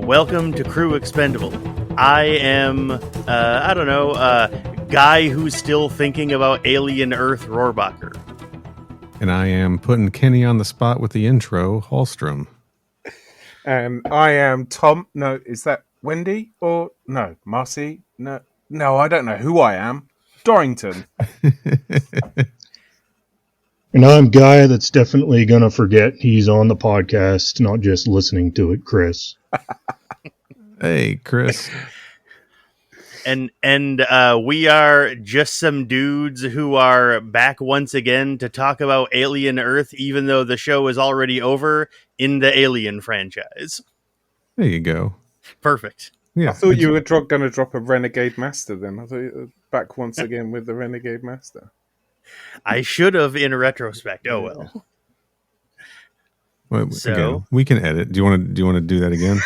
Welcome to Crew Expendable. I am, guy who's still thinking about Alien Earth Rohrbacher. And I am putting Kenny on the spot with the intro, Hallstrom. And I am Tom. No, is that Wendy? Or no, Marcy? No, I don't know who I am. Dorrington. And I'm Guy that's definitely going to forget he's on the podcast, not just listening to it, Chris. Hey, Chris. And we are just some dudes who are back once again to talk about Alien Earth, even though the show is already over in the Alien franchise. There you go. Perfect. Yeah, I thought you were going to drop a Renegade Master then. I thought you were back once again with the Renegade Master. I should have in retrospect. Oh, well. Well, So again, we can edit. Do you want to do that again?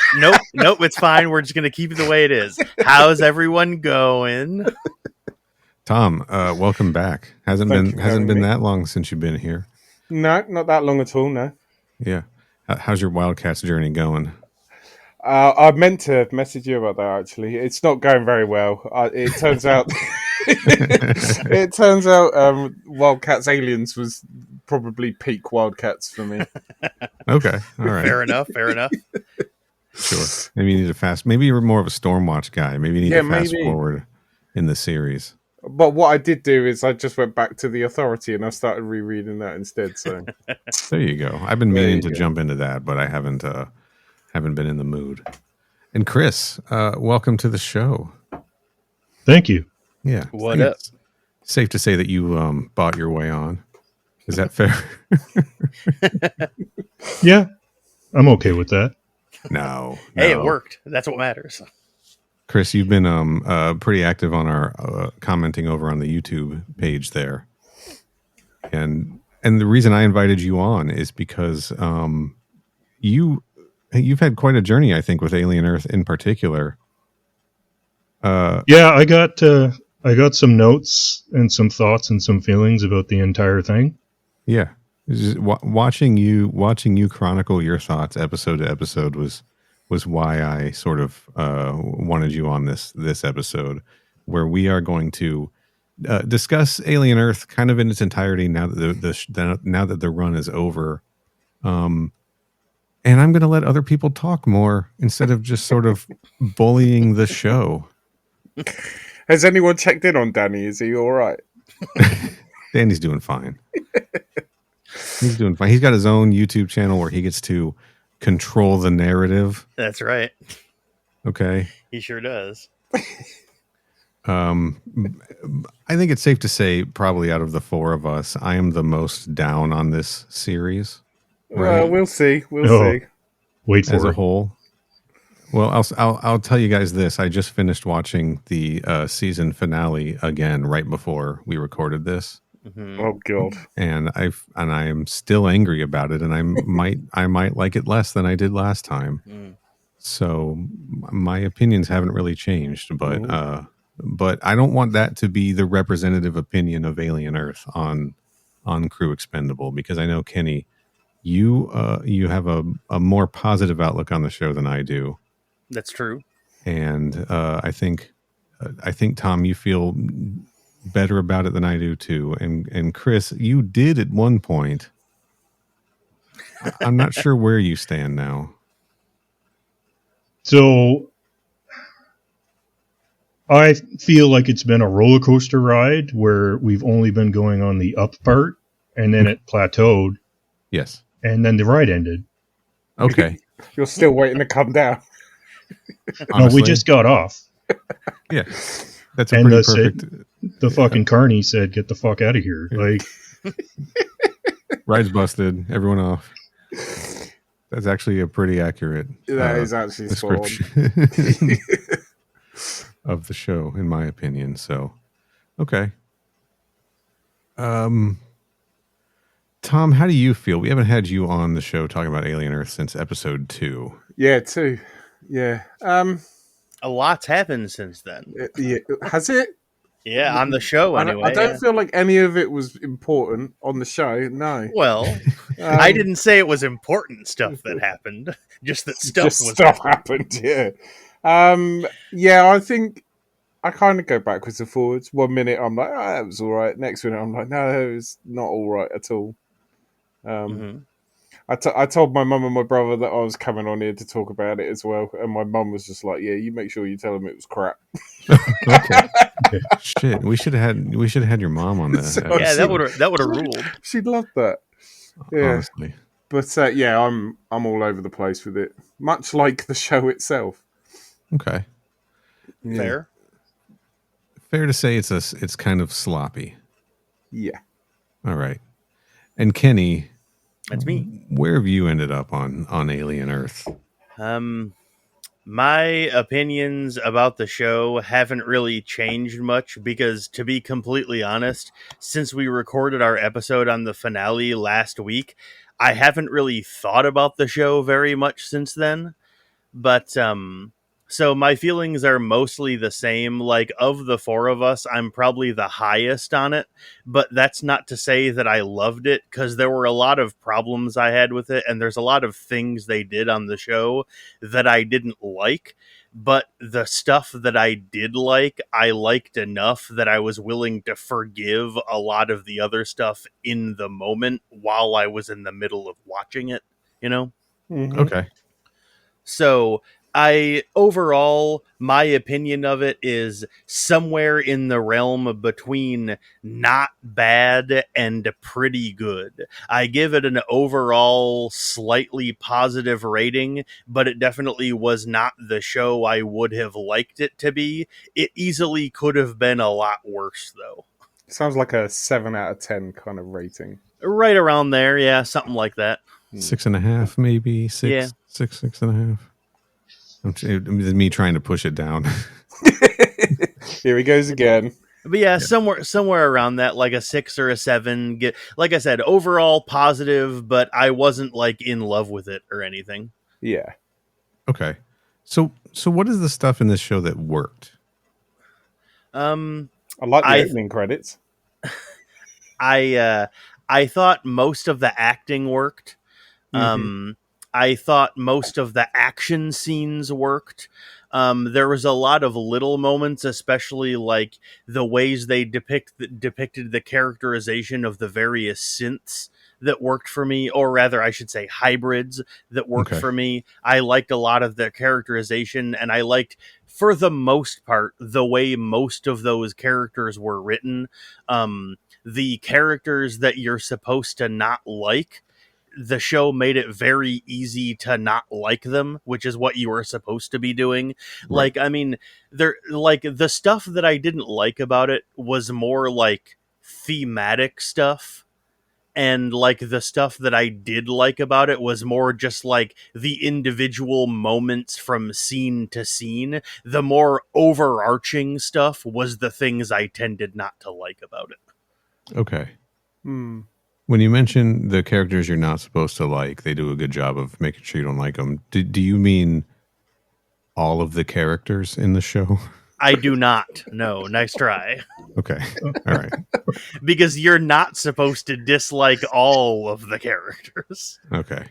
Nope, it's fine. We're just going to keep it the way it is. How's everyone going? Tom, welcome back. Hasn't been me. that long since you've been here. No, not that long at all, no. Yeah. How's your Wildcats journey going? I meant to message you about that, actually. It's not going very well. It turns out... Wildcats Aliens was probably peak Wildcats for me. Okay, all right. Fair enough. Sure. Maybe you need to fast. Maybe you're more of a Stormwatch guy. Maybe you need to fast forward in the series. But what I did do is I just went back to the Authority and I started rereading that instead. So there you go. I've been meaning to jump into that, but I haven't been in the mood. And Chris, welcome to the show. Thank you. Yeah. What up? Safe to say that you bought your way on. Is that fair? Yeah, I'm okay with that. No. Hey, it worked. That's what matters. Chris, you've been pretty active on our commenting over on the YouTube page there. And the reason I invited you on is because you've had quite a journey, I think, with Alien Earth in particular. Yeah, I got some notes and some thoughts and some feelings about the entire thing. Yeah, just watching you chronicle your thoughts episode to episode was why I sort of wanted you on this episode, where we are going to discuss Alien Earth kind of in its entirety now that now that the run is over. And I'm going to let other people talk more instead of just sort of bullying the show. has anyone checked in on Danny? Is he all right? Danny's doing fine. He's doing fine. He's got his own YouTube channel where he gets to control the narrative. That's right. Okay. He sure does. I think it's safe to say probably out of the four of us, I am the most down on this series. Right? Well, we'll see. See. Wait for as it. a whole. Well, I'll tell you guys this. I just finished watching the season finale again right before we recorded this. Mm-hmm. Oh God! And I am still angry about it, and I might like it less than I did last time. Mm. So my opinions haven't really changed, but I don't want that to be the representative opinion of Alien Earth on Crew Expendable, because I know, Kenny, you have a more positive outlook on the show than I do. That's true. And I think Tom, you feel better about it than I do too. And Chris, you did at one point. I'm not sure where you stand now. So I feel like it's been a roller coaster ride where we've only been going on the up part, and then it plateaued. Yes. And then the ride ended. Okay. You're still waiting to come down. No, we just got off. Yeah. That's a pretty perfect. The fucking carny said, "Get the fuck out of here!" Like, ride's busted. Everyone off. That's actually a pretty accurate. That is actually description of the show, in my opinion. So, okay. Tom, how do you feel? We haven't had you on the show talking about Alien Earth since episode 2. Yeah, too. Yeah. A lot's happened since then. Yeah. Has it? Yeah, on the show I anyway. don't Yeah. feel like any of it was important on the show. No. Well, I didn't say it was important stuff that happened. Just that stuff just was stuff happening. happened. Yeah. Yeah. I think I kind of go backwards and forwards. 1 minute I'm like, that was all right. Next minute I'm like, no, it was not all right at all. Mm-hmm. I told my mum and my brother that I was coming on here to talk about it as well, and my mum was just like, "Yeah, you make sure you tell them it was crap." Okay. Shit, we should have had your mom on So that. Yeah, that would have ruled. She'd love that. Yeah, Honestly. but yeah, I'm all over the place with it, much like the show itself. Okay. Fair. Fair to say it's kind of sloppy. Yeah. All right. And Kenny, That's me. where have you ended up on Alien Earth? My opinions about the show haven't really changed much because, to be completely honest, since we recorded our episode on the finale last week, I haven't really thought about the show very much since then. But so my feelings are mostly the same. Like, of the four of us, I'm probably the highest on it, but that's not to say that I loved it, because there were a lot of problems I had with it, and there's a lot of things they did on the show that I didn't like. But the stuff that I did like, I liked enough that I was willing to forgive a lot of the other stuff in the moment while I was in the middle of watching it, you know? Mm-hmm. Okay. So overall, my opinion of it is somewhere in the realm between not bad and pretty good. I give it an overall slightly positive rating, but it definitely was not the show I would have liked it to be. It easily could have been a lot worse, though. Sounds like a 7 out of 10 kind of rating. Right around there, yeah, something like that. 6.5, maybe 6, Yeah. 6.5. Me trying to push it down. Here he goes again. But yeah, somewhere around that, like a 6 or a 7. Like I said, overall positive, but I wasn't like in love with it or anything. Yeah. Okay. So what is the stuff in this show that worked? I like the opening credits. I thought most of the acting worked. Mm-hmm. I thought most of the action scenes worked. There was a lot of little moments, especially like the ways they depicted the characterization of the various synths that worked for me, or rather, I should say hybrids that worked for me. I liked a lot of their characterization, and I liked, for the most part, the way most of those characters were written. The characters that you're supposed to not like, the show made it very easy to not like them, which is what you were supposed to be doing. Right. Like, I mean, the stuff that I didn't like about it was more like thematic stuff. And like the stuff that I did like about it was more just like the individual moments from scene to scene. The more overarching stuff was the things I tended not to like about it. Okay. Hmm. When you mention the characters you're not supposed to like, they do a good job of making sure you don't like them. Do you mean all of the characters in the show? I do not. No, nice try. Okay. All right. Because you're not supposed to dislike all of the characters. Okay.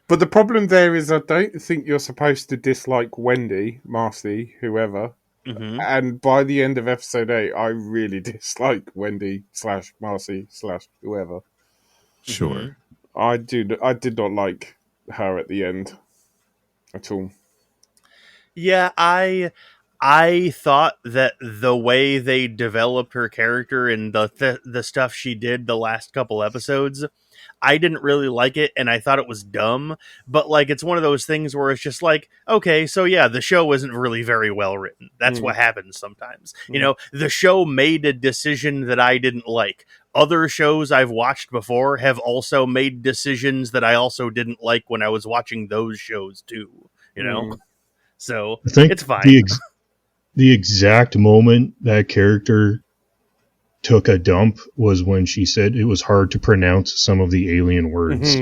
But the problem there is I don't think you're supposed to dislike Wendy, Marcy, whoever. Mm-hmm. And by the end of episode 8, I really dislike Wendy / Marcy / whoever. Sure. I did not like her at the end at all. Yeah, I thought that the way they developed her character and the stuff she did the last couple episodes, I didn't really like it, and I thought it was dumb. But like, it's one of those things where it's just like, okay, so yeah, the show isn't really very well written. That's what happens sometimes. You know, the show made a decision that I didn't like. Other shows I've watched before have also made decisions that I also didn't like when I was watching those shows too. You know, so I think it's fine. The exact moment that character took a dump was when she said it was hard to pronounce some of the alien words.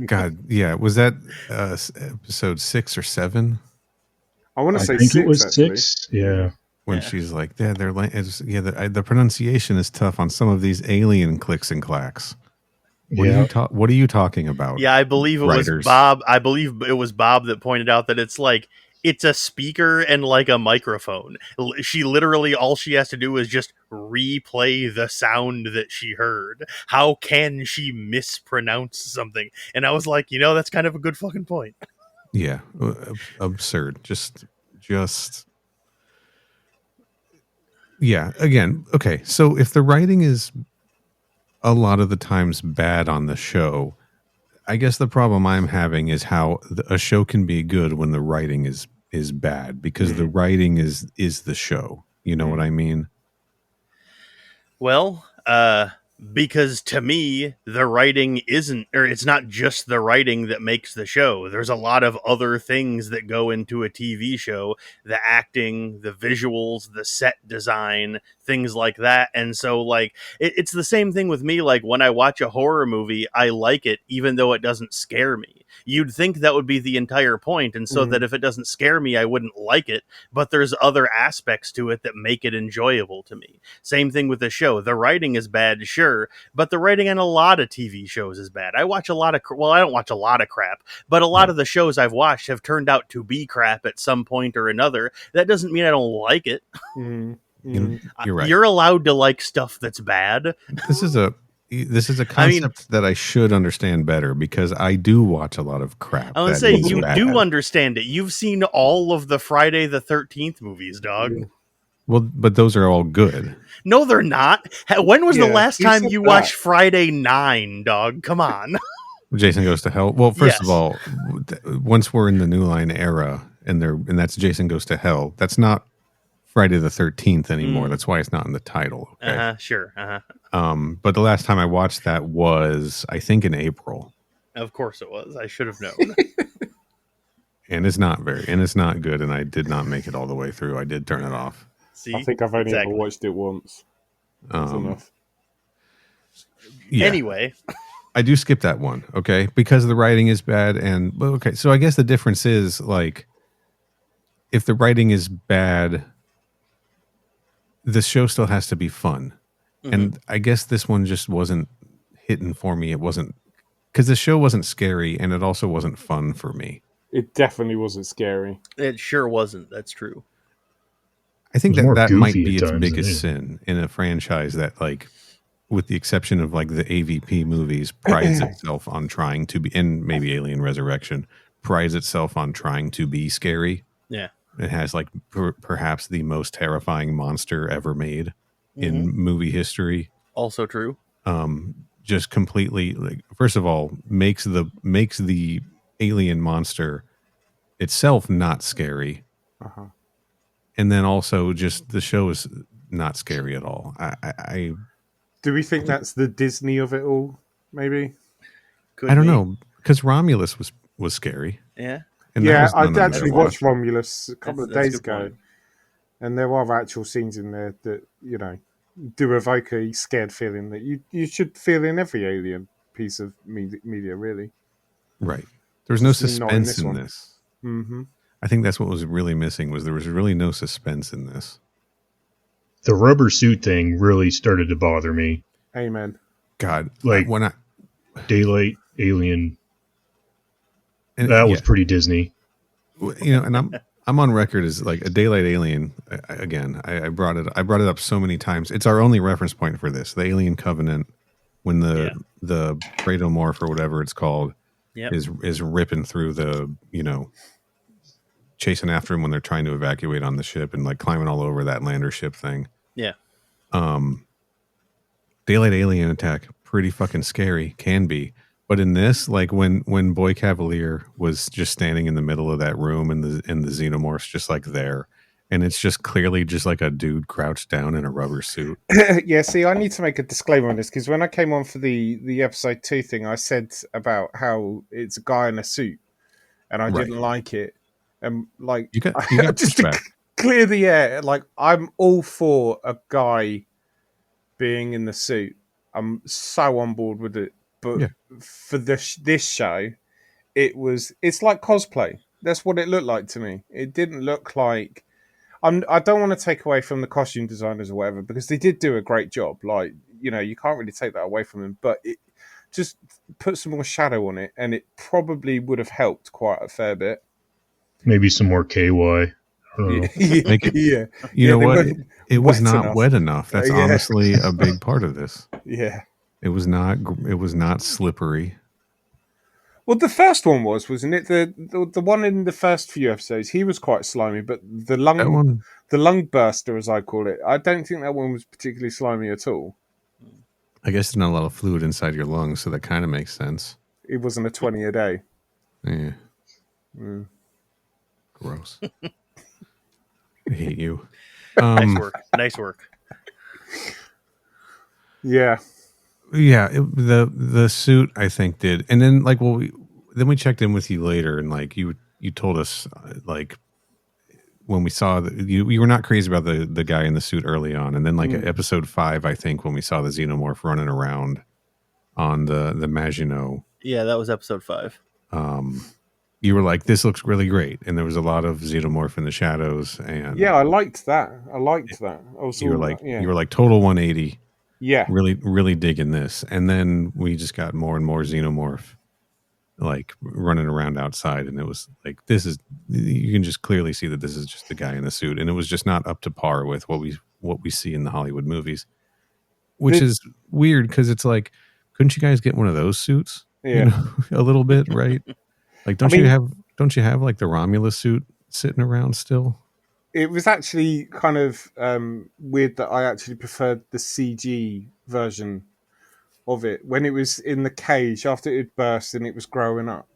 God, yeah. Was that episode 6 or 7? I want to I say think it 6 was actually. 6. Yeah. When Yeah. she's like, yeah, the pronunciation is tough on some of these alien clicks and clacks. Yeah. What are you talking about? Yeah, I believe it was writers? Bob. I believe it was Bob that pointed out that it's a speaker and like a microphone. She literally, all she has to do is just replay the sound that she heard. How can she mispronounce something? And I was like, that's kind of a good fucking point. Yeah, absurd. Just yeah. Again, okay. So if the writing is a lot of the times bad on the show, I guess the problem I'm having is how a show can be good when the writing is bad, because the writing is the show. You know what I mean? Well, because to me, the writing isn't, or it's not just the writing that makes the show. There's a lot of other things that go into a TV show: the acting, the visuals, the set design, things like that. And so, like, it's the same thing with me. Like, when I watch a horror movie, I like it, even though it doesn't scare me. You'd think that would be the entire point, and so that if it doesn't scare me, I wouldn't like it. But there's other aspects to it that make it enjoyable to me. Same thing with the show. The writing is bad, sure, but the writing on a lot of TV shows is bad. I watch a lot of, well, I don't watch a lot of crap, but a lot of the shows I've watched have turned out to be crap at some point or another. That doesn't mean I don't like it. You're right. You're allowed to like stuff that's bad. This is a concept that I should understand better, because I do watch a lot of crap. I would say you do understand it. You've seen all of the Friday the 13th movies, dog. Yeah. Well, but those are all good. No, they're not. When was the Yeah, last you time said you that. watched Friday 9, dog? Come on. Jason Goes to Hell. Well, first Yes. of all, once we're in the New Line era, and that's Jason Goes to Hell, that's not Friday the 13th anymore. That's why it's not in the title. Okay? Sure. But the last time I watched that was, I think, in April. Of course it was. I should have known. And it's not good, and I did not make it all the way through. I did turn it off. See? I think I've only Exactly. ever watched it once. That's enough. Yeah. Anyway. I do skip that one, okay? Because the writing is bad, and okay, so I guess the difference is, like, if the writing is bad, the show still has to be fun. And I guess this one just wasn't hitting for me. It wasn't, because the show wasn't scary, and it also wasn't fun for me. It definitely wasn't scary. It sure wasn't. That's true. I think It was more that might goofy be at its times biggest than sin in a franchise that, like, with the exception of like the AVP movies, prides itself on trying to be, and maybe Alien Resurrection, prides itself on trying to be scary. Yeah. It has like perhaps the most terrifying monster ever made in movie history. Also true. Just completely, like, first of all, makes the alien monster itself not scary. And then also just the show is not scary at all. I Do we think that's the Disney of it all? Maybe. Could I don't be. know, because Romulus was scary. Yeah. And that Yeah, was I none of actually that. watched Romulus a couple of That's a days good ago, point. and there are actual scenes in there that, you know, do evoke a scared feeling that you should feel in every alien piece of media, really. Right. There was no Just not in suspense this in one. this. Mm-hmm. I think that's what was really missing, was there was really no suspense in this. the rubber suit thing really started to bother me. Amen. God, Like- when I Daylight, Alien, and, that was pretty Disney. and I'm on record as like a Daylight Alien. Again, I brought it up so many times. It's our only reference point for this. The Alien Covenant, when the Kratomorph or whatever it's called is ripping through the, chasing after him when they're trying to evacuate on the ship and like climbing all over that lander ship thing. Yeah. Daylight Alien Attack, pretty fucking scary, can be. But in this, like when Boy Cavalier was just standing in the middle of that room and the xenomorph's just like there, and it's just clearly just like a dude crouched down in a rubber suit. Yeah, see, I need to make a disclaimer on this, because when I came on for the episode 2 thing, I said about how it's a guy in a suit, and I didn't like it. And like, You got just to pushback. clear the air, like, I'm all for a guy being in the suit. I'm so on board with it. But for this show, it's like cosplay. That's what it looked like to me. It didn't look like I don't want to take away from the costume designers or whatever, because they did do a great job. Like, you can't really take that away from them, but it just put some more shadow on it, and it probably would have helped quite a fair bit. Maybe some more KY. I don't know. Yeah. You know what? It was wet not enough. wet enough. That's honestly a big part of this. Yeah. It was not slippery. Well, the first one wasn't it? The one in the first few episodes, he was quite slimy, but the lung burster, as I call it, I don't think that one was particularly slimy at all. I guess there's not a lot of fluid inside your lungs, so that kind of makes sense. It wasn't a 20 a day. Yeah. Gross. I hate you. Nice work. Yeah. Yeah, the suit I think did, and then then we checked in with you later, and you told us when we saw you were not crazy about the guy in the suit early on, and then episode 5, I think, when we saw the xenomorph running around on the Maginot. Yeah, that was episode 5. You were like, "This looks really great," and there was a lot of xenomorph in the shadows, and yeah, I liked that. You were like total 180. Yeah, really, really digging this, and then we just got more and more xenomorph running around outside, and it was like, this is, you can just clearly see that this is just the guy in the suit, and it was just not up to par with what we see in the Hollywood movies, which is weird, because it's like, couldn't you guys get one of those suits? Yeah, a little bit, right? Like, don't you have like the Romulus suit sitting around still? It was actually kind of weird that I actually preferred the CG version of it when it was in the cage after it had burst and it was growing up.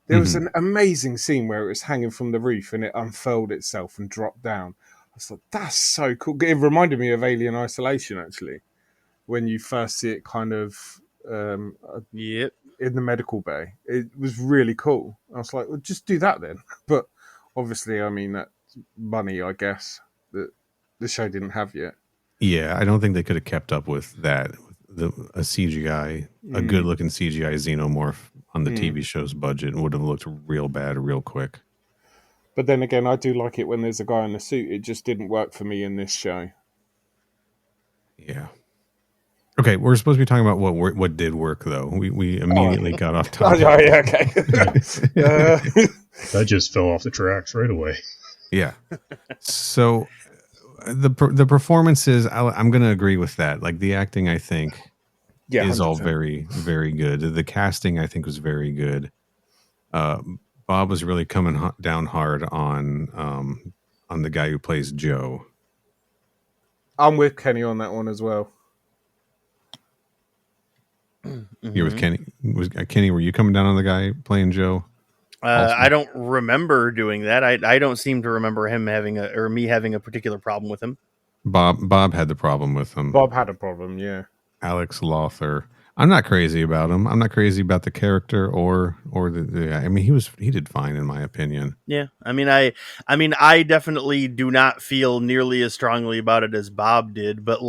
There was an amazing scene where it was hanging from the roof and it unfurled itself and dropped down. I was like, that's so cool. It reminded me of Alien Isolation, actually, when you first see it kind of Yep. in the medical bay. It was really cool. I was like, well, just do that then. But obviously, I mean, that's money, I guess, that the show didn't have yet. Yeah, I don't think they could have kept up with that. A CGI, a good-looking CGI xenomorph on the TV show's budget would have looked real bad real quick. But then again, I do like it when there's a guy in a suit. It just didn't work for me in this show. Yeah. Okay, we're supposed to be talking about what did work, though. We immediately got off topic. Oh, yeah, okay. That just fell off the tracks right away. Yeah. So the performances, I'm going to agree with that. Like, the acting, I think, is 100%. All very, very good. The casting, I think, was very good. Bob was really coming down hard on the guy who plays Joe. I'm with Kenny on that one as well. You're with Kenny. Kenny, were you coming down on the guy playing Joe? I don't remember doing that. I don't seem to remember him having me having a particular problem with him. Bob had the problem with him. Bob had a problem, yeah. Alex Lothar. I'm not crazy about him. I'm not crazy about the character or the. I mean, he did fine in my opinion. Yeah, I mean, I definitely do not feel nearly as strongly about it as Bob did, but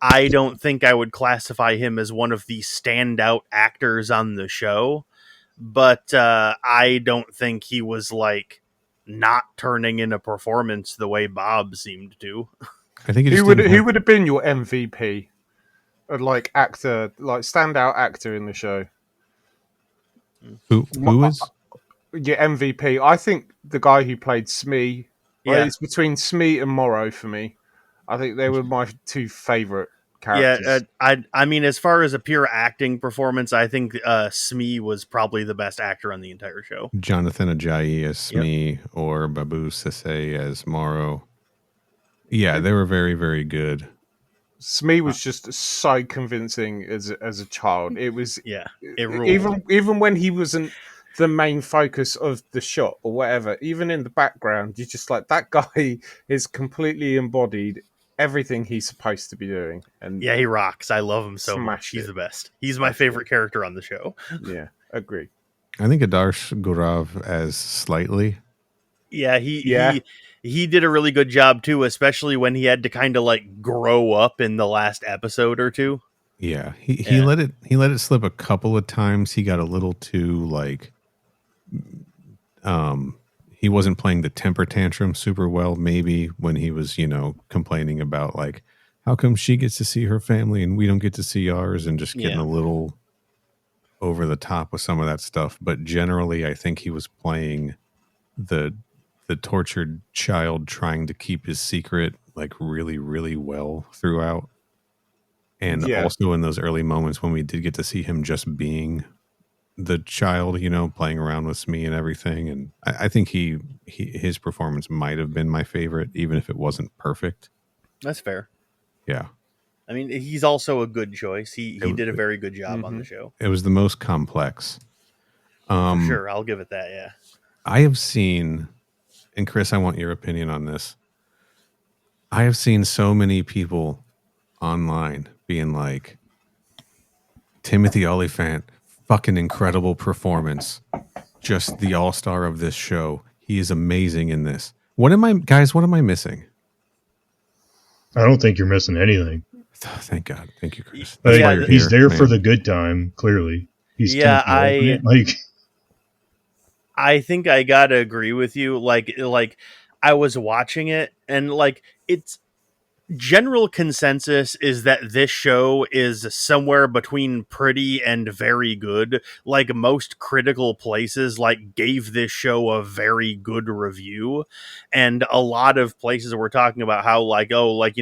I don't think I would classify him as one of the standout actors on the show. But I don't think he was not turning in a performance the way Bob seemed to. I think he would have been your MVP. Actor, standout actor in the show. Who is your MVP? I think the guy who played Smee. Yeah, it's between Smee and Morrow for me. I think they were my two favorite characters. Yeah, I mean, as far as a pure acting performance, I think Smee was probably the best actor on the entire show. Jonathan Ajayi as Smee or Babu Sese as Morrow. Yeah, they were very, very good. Smee was just so convincing as a child. It was it ruled. Even when he wasn't the main focus of the shot or whatever, even in the background, you're just like, that guy is completely embodied everything he's supposed to be doing. And yeah, he rocks. I love him so much. He's the best. He's my favorite character on the show. Yeah, agree. I think Adarsh Gaurav as Slightly. Yeah, he did a really good job too, especially when he had to kind of like grow up in the last episode or two. Yeah, he let it slip a couple of times. He got a little too like he wasn't playing the temper tantrum super well, maybe when he was, complaining about like how come she gets to see her family and we don't get to see ours, and just getting a little over the top with some of that stuff. But generally I think he was playing the tortured child trying to keep his secret like really, really well throughout. And also in those early moments when we did get to see him just being the child, playing around with Smee and everything. And I think his performance might have been my favorite, even if it wasn't perfect. That's fair. Yeah. I mean, he's also a good choice. He did a very good job on the show. It was the most complex. For sure. I'll give it that. Yeah. I have seen, and Chris, I want your opinion on this. I have seen so many people online being like, Timothy Olyphant, fucking incredible performance. Just the all-star of this show. He is amazing in this. What am I missing? I don't think you're missing anything. Thank God. Thank you, Chris. That's why you're he's here, there for the good time, clearly. He's I think I gotta agree with you. Like I was watching it, and like it's general consensus is that this show is somewhere between pretty and very good. Like most critical places like gave this show a very good review, and a lot of places were talking about how like, oh, like,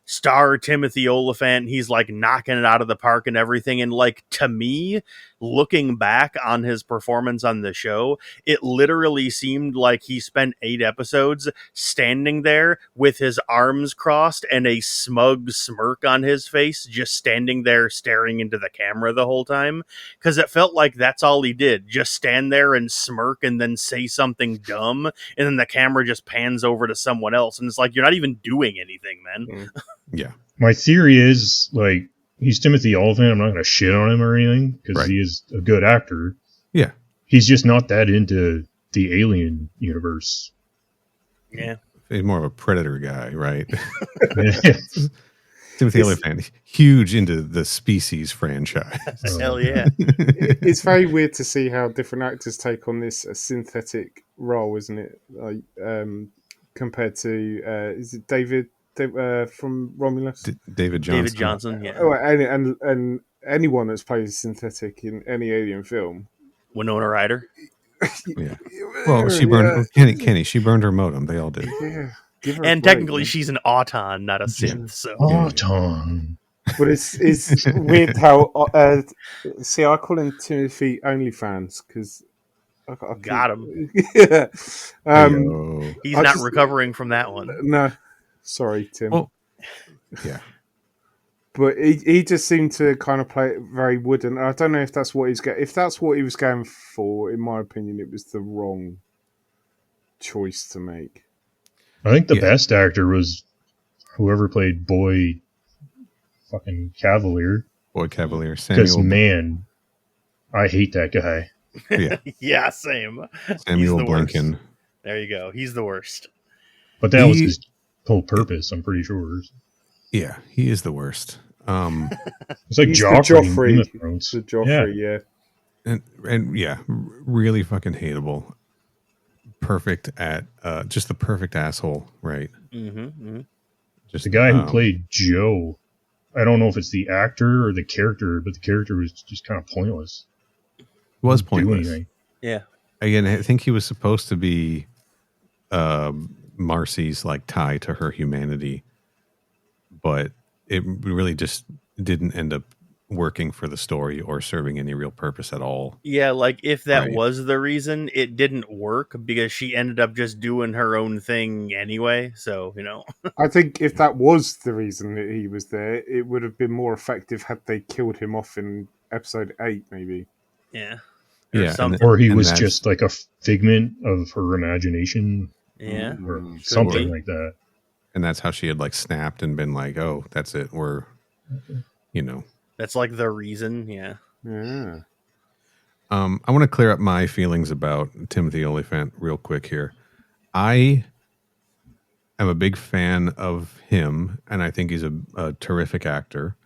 star Timothy Olyphant, he's like knocking it out of the park and everything. And like, to me, looking back on his performance on the show, it literally seemed like he spent 8 episodes standing there with his arms crossed and a smug smirk on his face, just standing there staring into the camera the whole time. Because it felt like that's all he did, just stand there and smirk and then say something dumb, and then the camera just pans over to someone else, and it's like, you're not even doing anything, man. Yeah. My theory is, like, he's Timothy Olyphant. I'm not going to shit on him or anything, because he is a good actor. Yeah. He's just not that into the Alien universe. Yeah. He's more of a Predator guy, right? Timothy Olyphant, huge into the Species franchise. Hell yeah. It's very weird to see how different actors take on this synthetic role, isn't it? Like, compared to, is it David from Romulus? David Johnson. David Johnson, yeah. Oh, and anyone that's played synthetic in any Alien film. Winona Ryder. Yeah. Well, she burned Kenny. She burned her modem. They all did. Yeah. And technically, she's an auton, not a synth. So auton. But it's weird how. See, I call him Timothy OnlyFans because I got him. Yeah. He's not recovering from that one. No, sorry, Tim. Well, yeah. But he just seemed to kind of play it very wooden. I don't know if that's what if that's what he was going for. In my opinion, it was the wrong choice to make. I think the best actor was whoever played Boy Cavalier. Boy Cavalier. Because, man, I hate that guy. Yeah. Yeah, same. Samuel Blanken. There you go. He's the worst. But that was his whole purpose, I'm pretty sure. Yeah, he is the worst. It's like Joffrey. The Joffrey, yeah. And yeah, really fucking hateable. Perfect at just the perfect asshole, right? Mm-hmm. Just the guy who played Joe. I don't know if it's the actor or the character, but the character was just kind of pointless. Was pointless. Yeah. Again, I think he was supposed to be Marcy's like tie to her humanity, but it really just didn't end up working for the story or serving any real purpose at all. Yeah, like if that was the reason, it didn't work because she ended up just doing her own thing anyway. So, I think if that was the reason that he was there, it would have been more effective had they killed him off in episode 8, maybe. Yeah. Or he was just like a figment of her imagination. Yeah. Or something like that. And that's how she had like snapped and been like, oh, that's it. We're, That's like the reason, yeah. Yeah. I want to clear up my feelings about Timothy Olyphant real quick here. I I'm a big fan of him, and I think he's a terrific actor.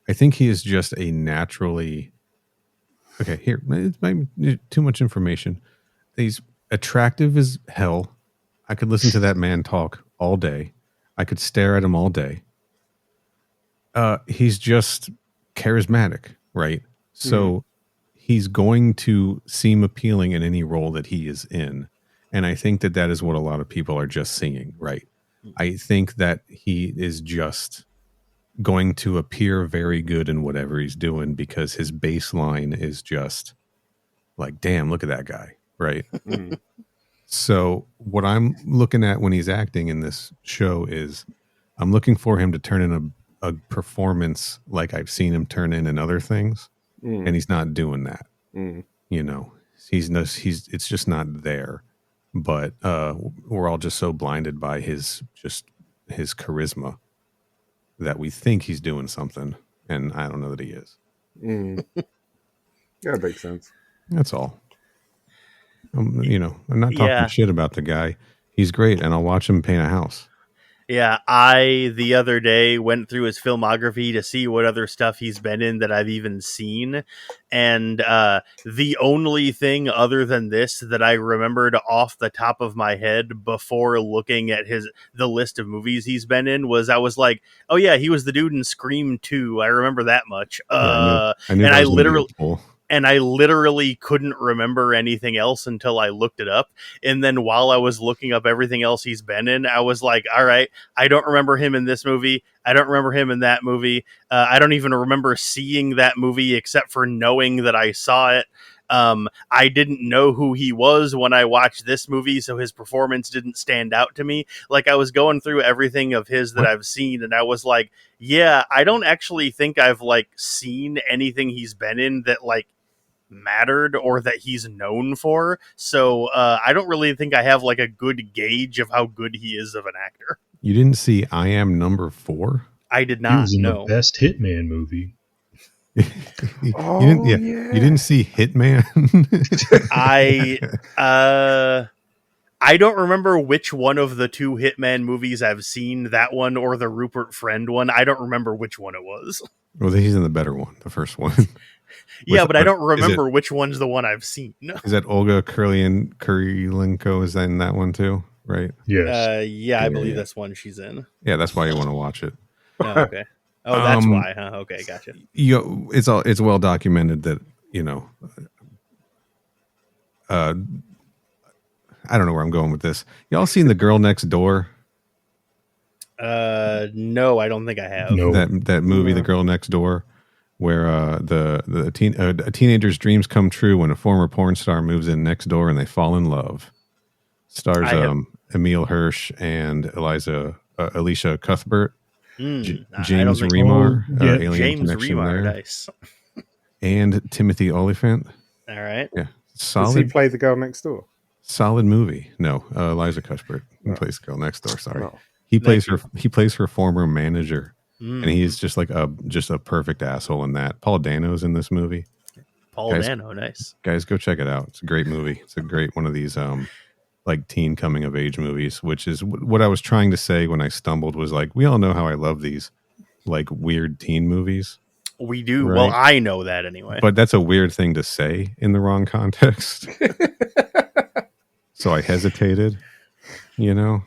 I think he is just a naturally okay. Here, it's maybe too much information. He's attractive as hell. I could listen to that man talk all day. I could stare at him all day. He's just charismatic, right? So he's going to seem appealing in any role that he is in. And I think that is what a lot of people are just seeing, right? I think that he is just going to appear very good in whatever he's doing because his baseline is just like, damn, look at that guy, right? So what I'm looking at when he's acting in this show is I'm looking for him to turn in a performance like I've seen him turn in other things, and he's not doing that. You know, he's it's just not there. But we're all just so blinded by his charisma that we think he's doing something, and I don't know that he is. Yeah, that makes sense. That's all. You know, I'm not talking shit about the guy. He's great, and I'll watch him paint a house. Yeah, I, the other day, went through his filmography to see what other stuff he's been in that I've even seen. And the only thing other than this that I remembered off the top of my head before looking at the list of movies he's been in was I was like, oh yeah, he was the dude in Scream 2. I remember that much. I knew and that I was gonna be a literally... pull. And I literally couldn't remember anything else until I looked it up. And then while I was looking up everything else he's been in, I was like, all right, I don't remember him in this movie. I don't remember him in that movie. I don't even remember seeing that movie except for knowing that I saw it. I didn't know who he was when I watched this movie, so his performance didn't stand out to me. Like, I was going through everything of his that I've seen, and I was like, yeah, I don't actually think I've, like, seen anything he's been in that, like, mattered or that he's known for. So I don't really think I have, like, a good gauge of how good he is of an actor. You didn't see I Am Number 4? I did not. He was in know. the best Hitman movie. You didn't see Hitman? I don't remember which one of the two Hitman movies I've seen, that one or the Rupert Friend one. I don't remember which one it was. Well, he's in the better one, the first one. Yeah, but I don't remember which one's the one I've seen. Is that Olga Kurylenko? Is that in that one too? Right? Yes. Yeah, I believe that's one she's in. Yeah, that's why you want to watch it. Oh, okay. Oh, that's why, huh? Okay, gotcha. It's well documented that, you know, I don't know where I'm going with this. Y'all seen The Girl Next Door? No, I don't think I have. No. That movie, The Girl Next Door, where a teenager's dreams come true when a former porn star moves in next door and they fall in love. Stars Emile Hirsch and Alicia Cuthbert. James Remar, Alien James Connection Remar, there. nice. And Timothy Olyphant. All right. Yeah, Does he play the girl next door? Solid movie. No, Eliza Cuthbert plays the girl next door. Sorry, No. he plays her former manager, and he's just like a perfect asshole in that. Paul Dano's in this movie. Dano, nice. Guys, go check it out. It's a great movie. It's a great one of these like teen coming of age movies, which is what I was trying to say when I stumbled, was like, we all know how I love these like weird teen movies. We do. Right? Well, I know that anyway. But that's a weird thing to say in the wrong context. So I hesitated, you know?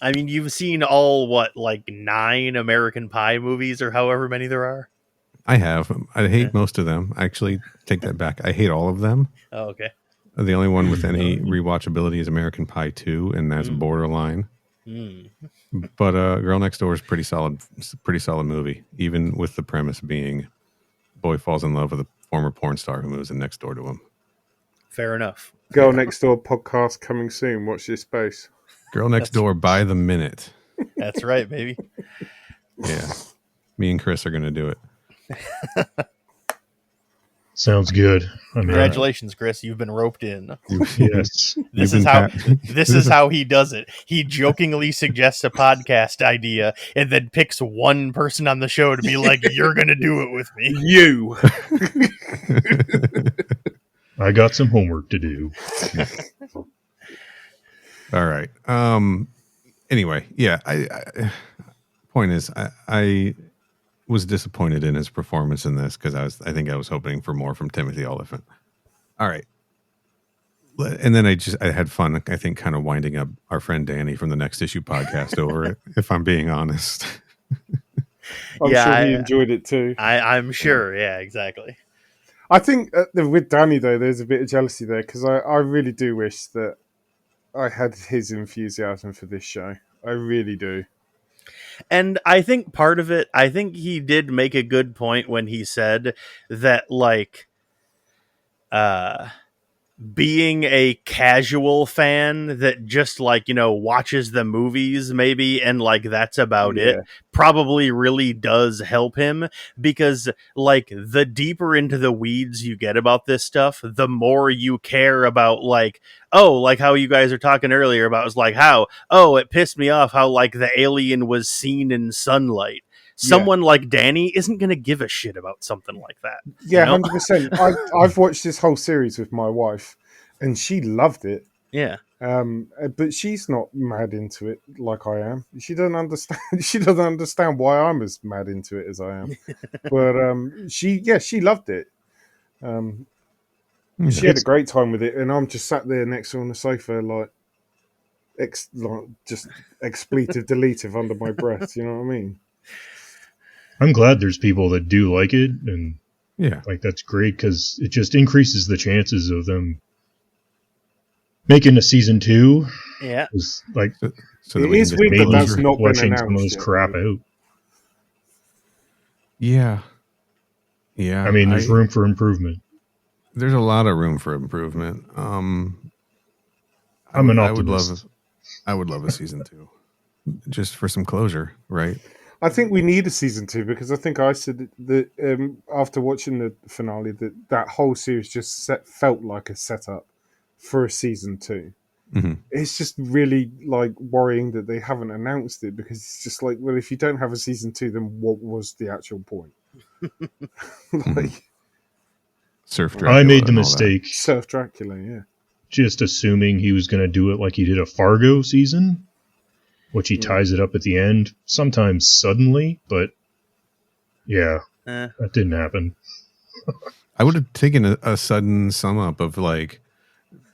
I mean, you've seen all, like 9 American Pie movies or however many there are? I have. I hate most of them. Actually, take that back. I hate all of them. Oh, okay. The only one with any rewatchability is American Pie 2, and that's borderline. But Girl Next Door is pretty solid movie, even with the premise being boy falls in love with a former porn star who moves in next door to him. Fair enough. Girl Next Door podcast coming soon. Watch this space. Girl Next Door by the minute. That's right, baby. Yeah. Me and Chris are going to do it. Sounds good. Congratulations, Chris. You've been roped in. Yes. This is how he does it. He jokingly suggests a podcast idea and then picks one person on the show to be like, you're going to do it with me. You. I got some homework to do. All right. Anyway, yeah. Point is, I was disappointed in his performance in this because I think I was hoping for more from Timothy Oliphant. All right. And then I had fun, I think, kind of winding up our friend Danny from the Next Issue podcast over it, if I'm being honest. I'm sure he enjoyed it too. I'm sure. Yeah, exactly. I think with Danny, though, there's a bit of jealousy there because I really do wish that I had his enthusiasm for this show. I really do. And I think part of it, I think he did make a good point when he said that, like, being a casual fan that just, like, watches the movies maybe and, like, that's about it, probably really does help him, because, like, the deeper into the weeds you get about this stuff, the more you care about, like, like how you guys are talking earlier about, was like how, it pissed me off how, like, the alien was seen in sunlight. Someone like Danny isn't going to give a shit about something like that. Yeah, 100%. I've watched this whole series with my wife, and she loved it. Yeah. But she's not mad into it like I am. She doesn't understand. She doesn't understand why I'm as mad into it as I am. But she loved it. She had a great time with it, and I'm just sat there next to her on the sofa, like just expletive deletive under my breath. You know what I mean? I'm glad there's people that do like it, and like that's great because it just increases the chances of them making a season 2. Yeah, like so it is weird that that's not been announced. Some of this crap out. Yeah. I mean, there's room for improvement. There's a lot of room for improvement. I'm an optimist. I would love a season 2, just for some closure, right? I think we need a season 2 because I think I said that after watching the finale that whole series just felt like a setup for a season 2. Mm-hmm. It's just really like worrying that they haven't announced it, because it's just like, well, if you don't have a season 2, then what was the actual point? Surf Dracula. I made the mistake. Surf Dracula, yeah. Just assuming he was going to do it like he did a Fargo season, which he ties it up at the end, sometimes suddenly, but that didn't happen. I would have taken a sudden sum up of like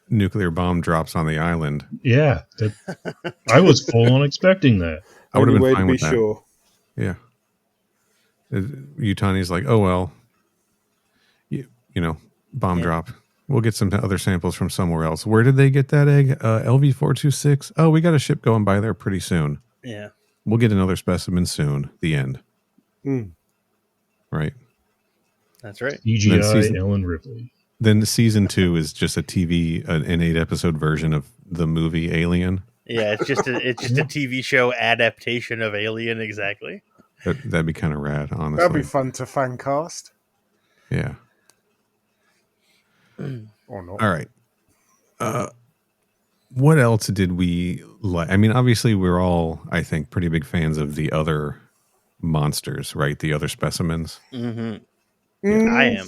nuclear bomb drops on the island. Yeah, I was full on expecting that. I would have been fine with that. Sure. Yeah. Utani's like, oh, well, you know, bomb drop. We'll get some other samples from somewhere else. Where did they get that egg? LV-426. Oh, we got a ship going by there pretty soon. Yeah. We'll get another specimen soon. The end. Right. That's right. CGI Ellen Ripley. Then season 2 is just an 8-episode version of the movie Alien. Yeah, it's just a TV show adaptation of Alien, exactly. That'd be kind of rad, honestly. That'd be fun to fan cast. Yeah. Or not. All right. What else did we like? I mean, obviously, we're all, I think, pretty big fans of the other monsters, right? The other specimens. Mm-hmm. Yeah,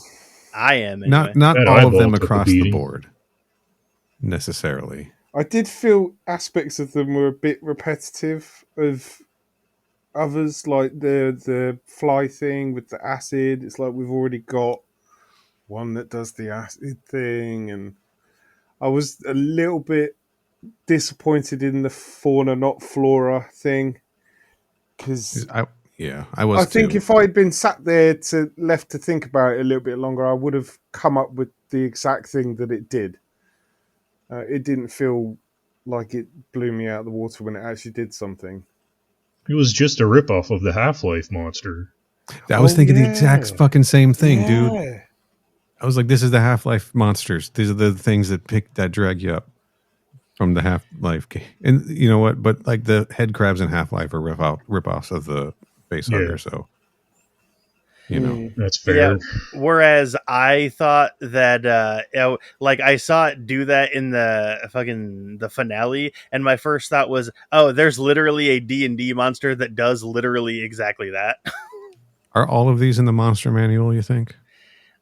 I am. Anyway. Not all of them across the board, necessarily. I did feel aspects of them were a bit repetitive of others, like the fly thing with the acid. It's like we've already got one that does the acid thing, and I was a little bit disappointed in the fauna not flora thing, because I was. I think if I'd been sat there left to think about it a little bit longer, I would have come up with the exact thing that it did. It didn't feel like it blew me out of the water when it actually did something. It was just a ripoff of the Half-Life monster. I was thinking the exact fucking same thing, dude. I was like, this is the Half-Life monsters. These are the things that drag you up from the Half-Life game. And you know what? But like the head crabs in Half-Life are rip-offs of the face hugger, so you know. That's fair. Yeah, whereas I thought that like I saw it do that in the finale, and my first thought was, oh, there's literally a D&D monster that does literally exactly that. Are all of these in the monster manual, you think?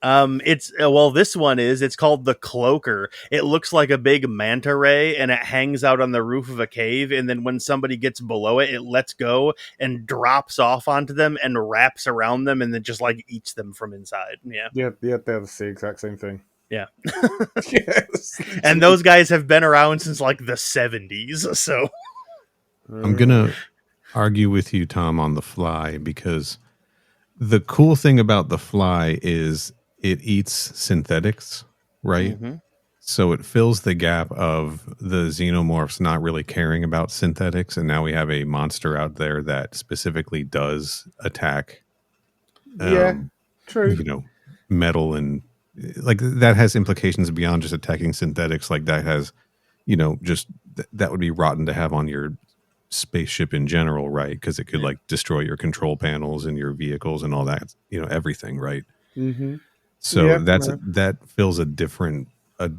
It's this one is. It's called the Cloaker. It looks like a big manta ray, and it hangs out on the roof of a cave. And then when somebody gets below it, it lets go and drops off onto them and wraps around them, and then just like eats them from inside. Yeah, Yeah, they're the exact same thing. yeah. Yes, And those guys have been around since like the 70s. So I'm gonna argue with you, Tom, on the fly, because the cool thing about the fly is it eats synthetics, right? Mm-hmm. So it fills the gap of the xenomorphs not really caring about synthetics, and now we have a monster out there that specifically does attack. True. Metal, and like that has implications beyond just attacking synthetics. Like that has, just that would be rotten to have on your spaceship in general, right? Because it could like destroy your control panels and your vehicles and all that, everything, right? Mm-hmm. So that fills a different, a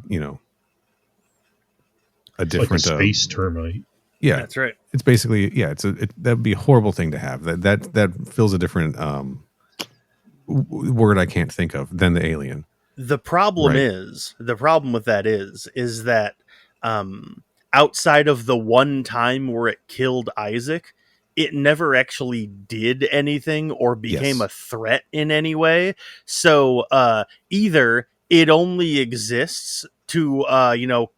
It's different like a space termite. Yeah, that's right. It's basically that would be a horrible thing to have. That fills a different word I can't think of than the alien. The problem with that is that outside of the one time where it killed Isaac, it never actually did anything or became a threat in any way. So either it only exists to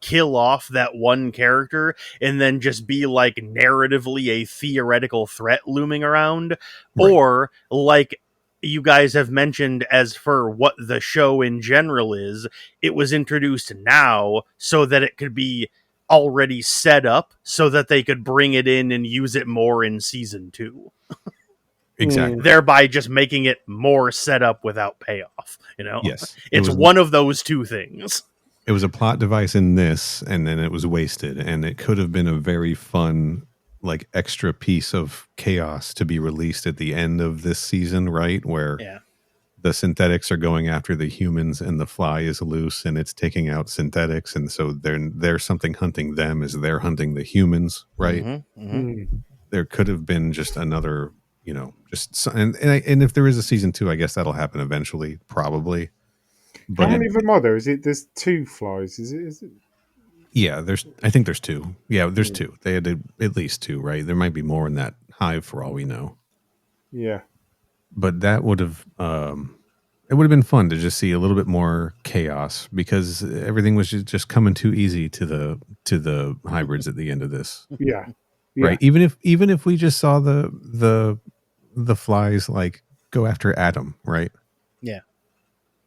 kill off that one character and then just be like narratively a theoretical threat looming around, or like you guys have mentioned, as for what the show in general is, it was introduced now so that it could be already set up so that they could bring it in and use it more in season 2. Exactly. Thereby just making it more set up without payoff. Yes. It's one of those two things. It was a plot device in this, and then it was wasted, and it could have been a very fun, like, extra piece of chaos to be released at the end of this season, right? Where the synthetics are going after the humans and the fly is loose and it's taking out synthetics, and so there's something hunting them as they're hunting the humans, right? There could have been just another, and if there is a season 2, I guess that'll happen eventually, probably. But how many of them are there? There's 2 flies? Is it? Yeah, I think there's 2. Yeah, there's 2. They had at least 2, right? There might be more in that hive for all we know. Yeah. But that would have it would have been fun to just see a little bit more chaos, because everything was just coming too easy to the hybrids at the end of this. Yeah. Right. Even if we just saw the flies like go after Adam, right? Yeah.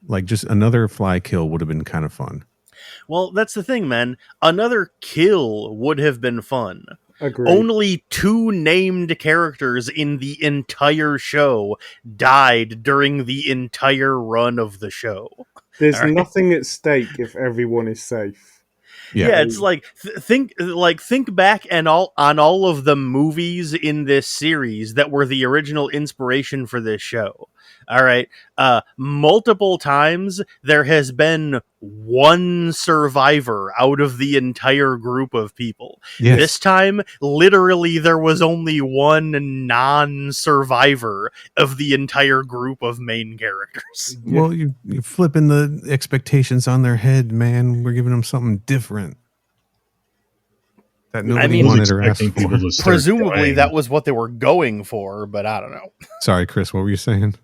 Like just another fly kill would have been kind of fun. Well, that's the thing, man. Another kill would have been fun. Agreed. Only 2 named characters in the entire show died during the entire run of the show. There's nothing at stake if everyone is safe. Yeah, it's like think back on all of the movies in this series that were the original inspiration for this show. All right, multiple times there has been one survivor out of the entire group of people. Yes. This time, literally, there was only one non-survivor of the entire group of main characters. Well, you're flipping the expectations on their head, man. We're giving them something different that nobody wanted or asked for. Presumably, that was what they were going for, but I don't know. Sorry, Chris, what were you saying?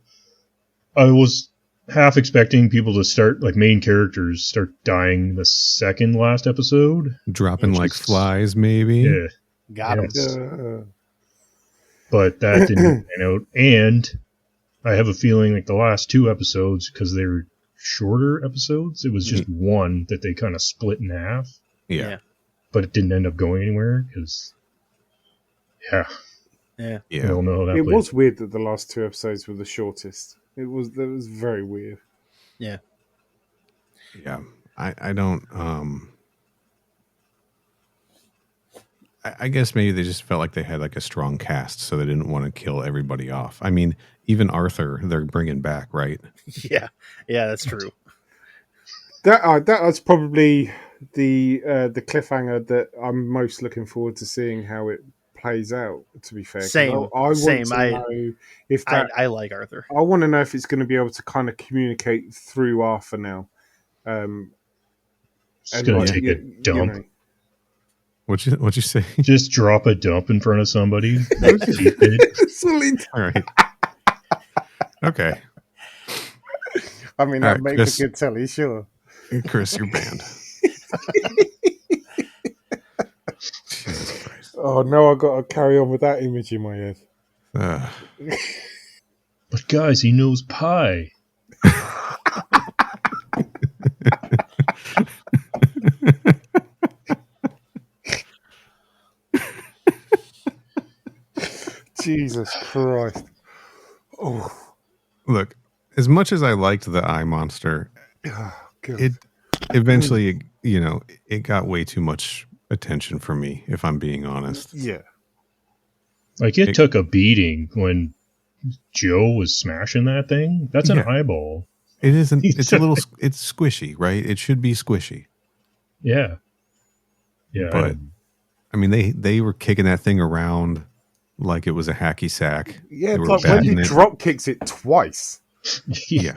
I was half expecting people to start, like main characters, start dying the second last episode. Dropping like flies, maybe? Yeah. Got it. But that didn't pan out. And I have a feeling like the last 2 episodes, because they were shorter episodes, it was just one that they kind of split in half. Yeah. But it didn't end up going anywhere, because, yeah. I don't know how that It played. was weird that the last 2 episodes were the shortest. That was very weird. Yeah. Yeah. I don't I guess maybe they just felt like they had like a strong cast, so they didn't want to kill everybody off. I mean, even Arthur they're bringing back, right? Yeah, that's true. That was probably the cliffhanger that I'm most looking forward to seeing how it plays out. To be fair, 'cause Same. I want Same. to know if that. I like Arthur. I want to know if it's going to be able to kind of communicate through Arthur now. It's And gonna like, take a dump. What'd you say? Just drop a dump in front of somebody. All All right. Okay. I mean, All that right, made Chris. for good telly, sure. Chris, you're banned. Jesus Christ. Oh no, I got to carry on with that image in my head. But guys, he knows pie. Jesus Christ! Oh, Look, as much as I liked the eye monster, God. it eventually, it got way too much attention for me, if I'm being honest. Yeah. Like, it took a beating when Joe was smashing that thing. That's an eyeball. It isn't. It's a little. It's squishy, right? It should be squishy. Yeah. Yeah. But I mean, they were kicking that thing around like it was a hacky sack. Yeah, They were it's like when he batting it. drop kicks it twice. Yeah.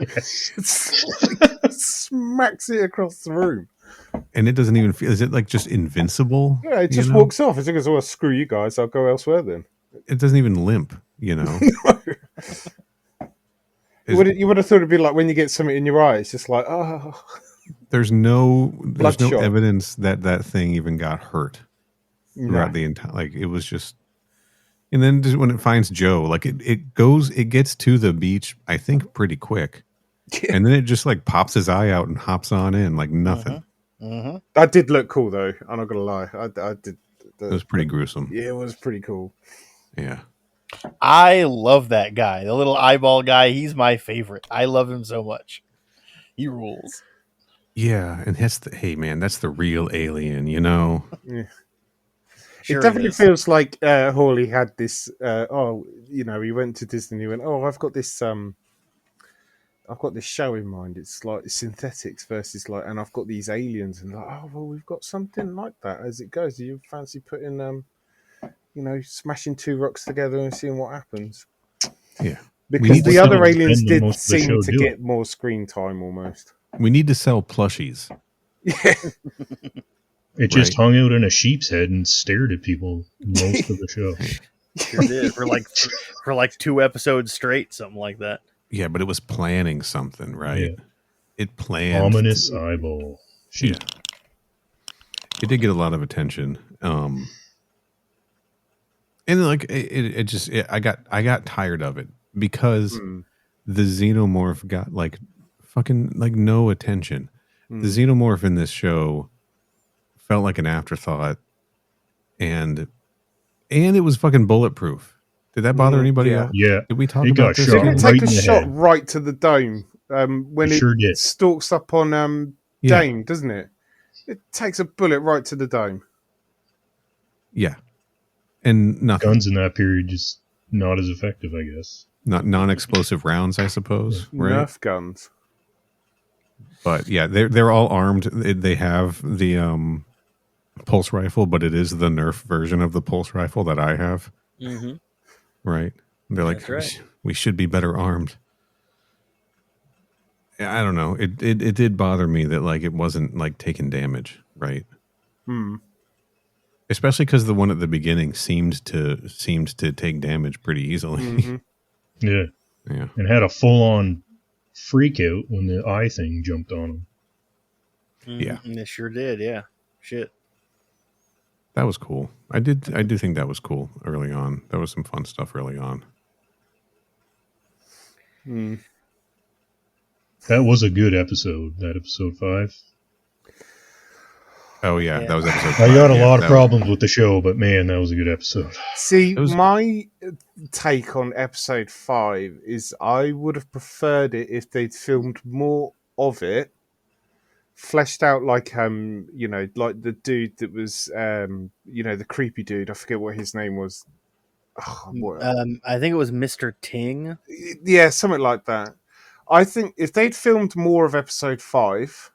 Smacks it across the room. And it doesn't even feel. Is it like just invincible? Yeah, it just walks off. It's like, oh, screw you guys. I'll go elsewhere then. It doesn't even limp. You would have thought it'd be like when you get something in your eye. It's just like, oh. There's no Bloodshot. evidence that thing even got hurt throughout the entire. Like, it was just. And then just when it finds Joe, like it gets to the beach, I think, pretty quick. Yeah. And then it just like pops his eye out and hops on in like nothing. That did look cool though. I'm not gonna lie. I did. It was pretty gruesome. Yeah, it was pretty cool. Yeah. I love that guy. The little eyeball guy. He's my favorite. I love him so much. He rules. Yeah, and that's that's the real alien, Yeah. Sure it definitely feels like Hawley had this. He went to Disney. He went, I've got this show in mind. It's like synthetics versus like, and I've got these aliens, and like, we've got something like that as it goes. Do you fancy putting, smashing two rocks together and seeing what happens? Yeah, because the other aliens did seem to get more screen time almost. We need to sell plushies. Yeah. It just hung out in a sheep's head and stared at people most of the show. Sure did for like 2 episodes straight, something like that. Yeah, but it was planning something, right? Yeah. It planned ominous eyeball. Yeah, it did get a lot of attention, and like I got tired of it because the xenomorph got like fucking like no attention. The xenomorph in this show felt like an afterthought, and it was fucking bulletproof. Did that bother anybody else? Yeah. Did we talk about this? Did it take a shot right to the dome when it stalks up on Dane, doesn't it? It takes a bullet right to the dome. Yeah. And nothing. Guns in that period just not as effective, I guess. Not non-explosive rounds, I suppose. Right? Nerf guns. But yeah, they're all armed. They have the pulse rifle, but it is the Nerf version of the pulse rifle that I have. Mm-hmm. Right? They're like, right. We should be better armed. I don't know. It did bother me that like it wasn't like taking damage, right? Especially because the one at the beginning seemed to take damage pretty easily. Yeah. And had a full-on freak out when the eye thing jumped on him. Yeah, it sure did. Yeah, shit. That was cool. I do think that was cool early on. That was some fun stuff early on. That was a good episode. That episode 5. Oh yeah, that was episode 5. I got a lot of problems with the show, but man, that was a good episode. See, my take on episode 5 is I would have preferred it if they'd filmed more of it, fleshed out like like the dude that was the creepy dude. I forget what his name was. I think it was Mr. Ting. Yeah, something like that. I think if they'd filmed more of episode 5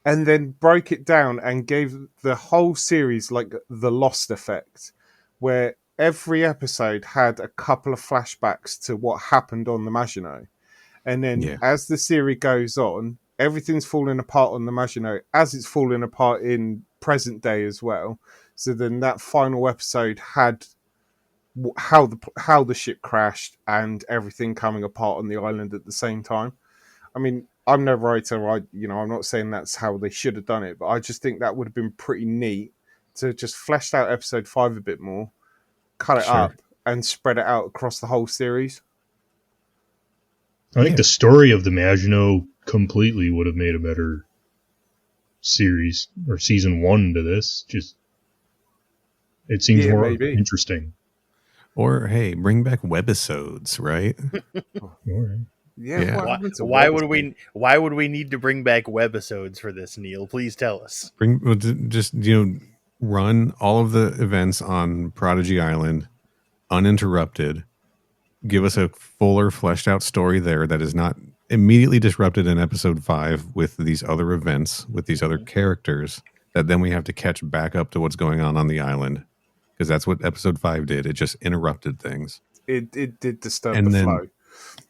and then broke it down and gave the whole series like the Lost effect, where every episode had a couple of flashbacks to what happened on the Maginot. And then Yeah. as the series goes on, everything's falling apart on the Maginot as it's falling apart in present day as well. So then that final episode had how the ship crashed and everything coming apart on the island at the same time. I mean, I'm no writer. I'm not saying that's how they should have done it, but I just think that would have been pretty neat to just flesh out episode 5 a bit more, cut it up, and spread it out across the whole series. I think the story of the Maginot completely would have made a better series or season 1 to this. Just it seems more interesting. Or hey, bring back webisodes, right? All right. Yeah. Why would we need to bring back webisodes for this, Neil? Please tell us. Run all of the events on Prodigy Island uninterrupted. Give us a fuller, fleshed out story there that is not immediately disrupted in episode 5 with these other events, with these other characters that then we have to catch back up to what's going on the island. Because that's what episode 5 did. It just interrupted things. It did disturb the flow.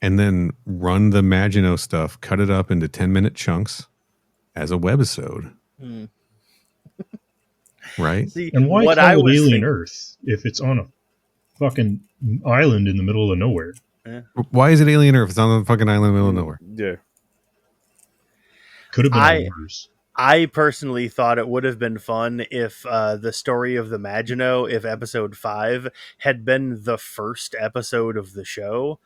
And then run the Maginot stuff, cut it up into 10-minute chunks as a webisode. Right? See, and why call it Alien Earth if it's on a fucking island in the middle of nowhere? Why is it Alien Earth? It's on the fucking island in the middle of nowhere. Yeah. Could have been worse. I personally thought it would have been fun if the story of the Maginot, if episode 5 had been the first episode of the show.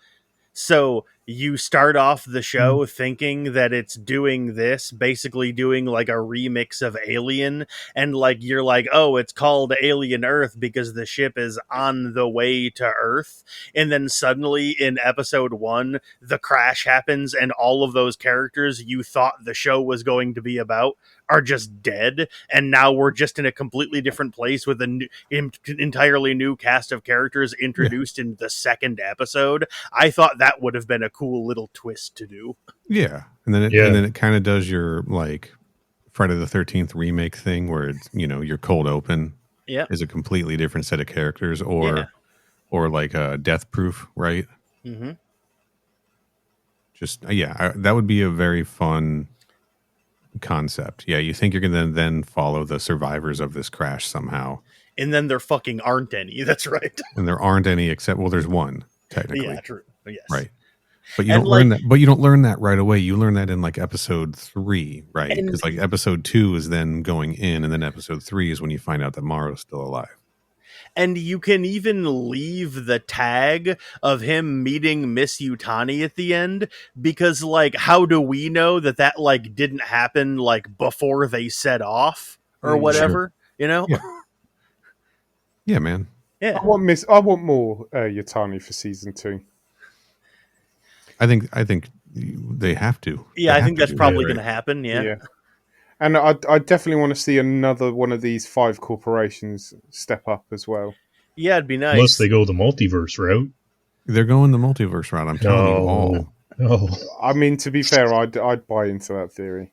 So you start off the show thinking that it's doing this, basically doing like a remix of Alien. And like, you're like, oh, it's called Alien Earth because the ship is on the way to Earth. And then suddenly in episode 1, the crash happens and all of those characters you thought the show was going to be about are just dead, and now we're just in a completely different place with an entirely new cast of characters introduced in the second episode. I thought that would have been a cool little twist to do. Yeah, and then it kind of does your like Friday the 13th remake thing where it's your cold open is a completely different set of characters, or like a Death Proof, right? Mm-hmm. Just that would be a very fun concept. Yeah, you think you're gonna then follow the survivors of this crash somehow, and then there fucking aren't any. That's right. And there aren't any except there's one technically. Yeah, true. Yes, right. But you don't learn that. But you don't learn that right away. You learn that in like episode 3, right? Because like episode 2 is then going in, and then episode 3 is when you find out that Morrow's still alive. And you can even leave the tag of him meeting Miss Yutani at the end, because like, how do we know that like didn't happen like before they set off or whatever? Sure. Yeah, man. Yeah. I want more Yutani for season 2. I think they have to. Yeah, I think that's probably going to happen. Yeah. And I definitely want to see another one of these 5 corporations step up as well. Yeah, it'd be nice. Unless they go the multiverse route. They're going the multiverse route. I'm telling you all. No. I mean, to be fair, I'd buy into that theory.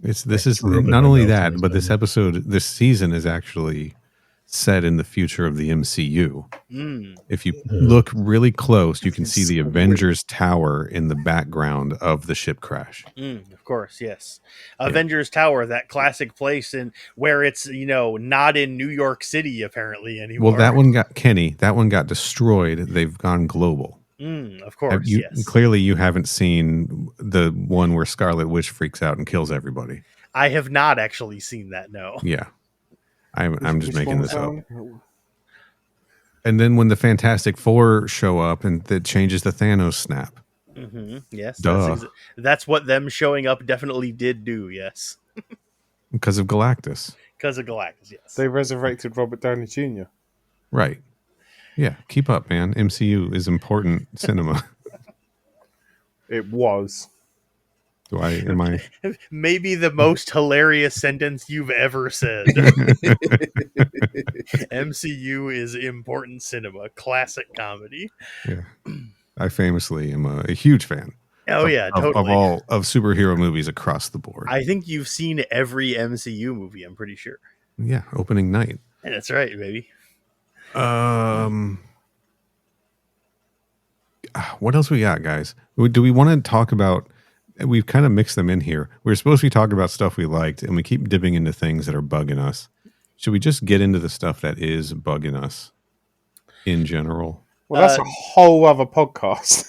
This is not only that, but this season is actually set in the future of the MCU. If you look really close, you can see the Avengers Tower in the background of the ship crash. Of course, yes. Avengers Tower, that classic place where it's, not in New York City apparently anymore. Well, that one got destroyed. They've gone global. Of course, yes. Clearly you haven't seen the one where Scarlet Witch freaks out and kills everybody. I have not actually seen that, no. Yeah. I'm just making this up. And then when the Fantastic Four show up, and that changes the Thanos snap. Mm-hmm. Yes, that's what them showing up definitely did do. Yes, because of Galactus. Yes, they resurrected Robert Downey Jr. Right. Yeah, keep up, man. MCU is important cinema. It was. Am I? Maybe the most hilarious sentence you've ever said. MCU is important cinema, classic comedy. Yeah, I famously am a huge fan. Oh totally. of superhero movies across the board. I think you've seen every MCU movie. I'm pretty sure. Yeah, opening night. And that's right, baby. What else we got, guys? Do we want to talk about? We've kind of mixed them in here. We're supposed to be talking about stuff we liked, and we keep dipping into things that are bugging us. Should we just get into the stuff that is bugging us in general? Well, that's a whole other podcast.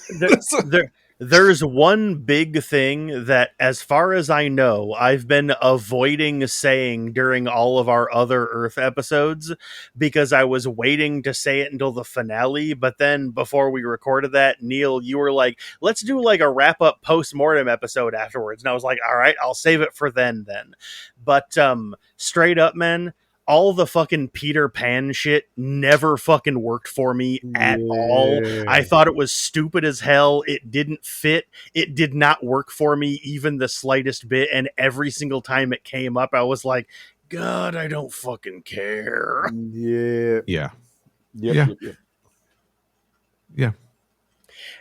There's one big thing that, as far as I know, I've been avoiding saying during all of our other Earth episodes because I was waiting to say it until the finale. But then before we recorded that, Neil, you were like, let's do like a wrap up post-mortem episode afterwards. And I was like, all right, I'll save it for then. But straight up, man, all the fucking Peter Pan shit never fucking worked for me at all. I thought it was stupid as hell. It didn't fit. It did not work for me even the slightest bit. And every single time it came up, I was like, God, I don't fucking care. Yeah.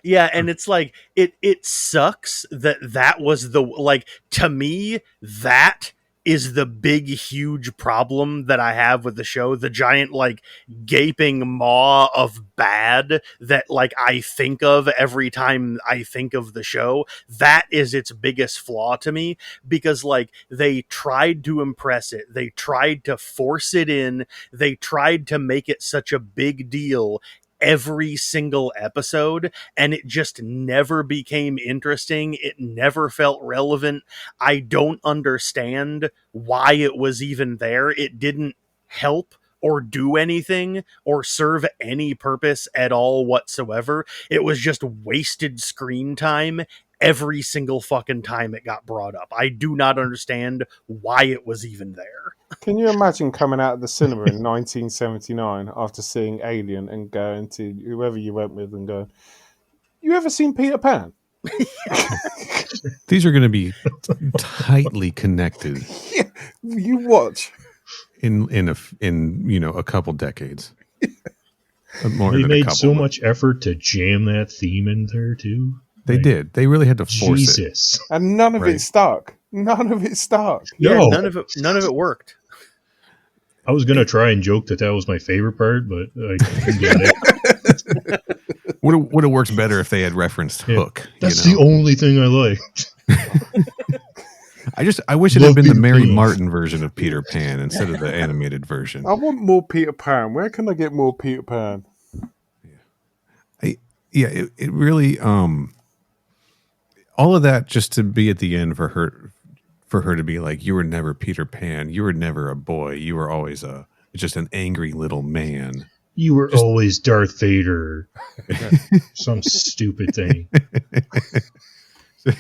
Yeah, and it's like it sucks that was the, like, to me, that is the big huge problem that I have with the show. The giant, like, gaping maw of bad that, like, I think of every time I think of the show. That is its biggest flaw to me, because, like, they tried to impress it, they tried to force it in, they tried to make it such a big deal every single episode, and it just never became interesting. It never felt relevant. I don't understand why it was even there. It didn't help or do anything or serve any purpose at all whatsoever. It was just wasted screen time every single fucking time it got brought up. I do not understand why it was even there. Can you imagine coming out of the cinema in 1979 after seeing Alien and going to whoever you went with and going, you ever seen Peter Pan? These are going to be tightly connected. Yeah, you watch in a couple decades. More they made so much effort to jam that theme in there too. They did. They really had to force it, and none of it stuck. None of it stuck. Yeah, none of it worked. I was gonna try and joke that was my favorite part, but I couldn't get it. Would have worked better if they had referenced Hook. That's the only thing I liked. I wish it had been the Mary Martin version of Peter Pan instead of the animated version. I want more Peter Pan. Where can I get more Peter Pan? It really all of that just to be at the end for her to be like, you were never Peter Pan, you were never a boy, you were always just an angry little man. You were always Darth Vader. Some stupid thing.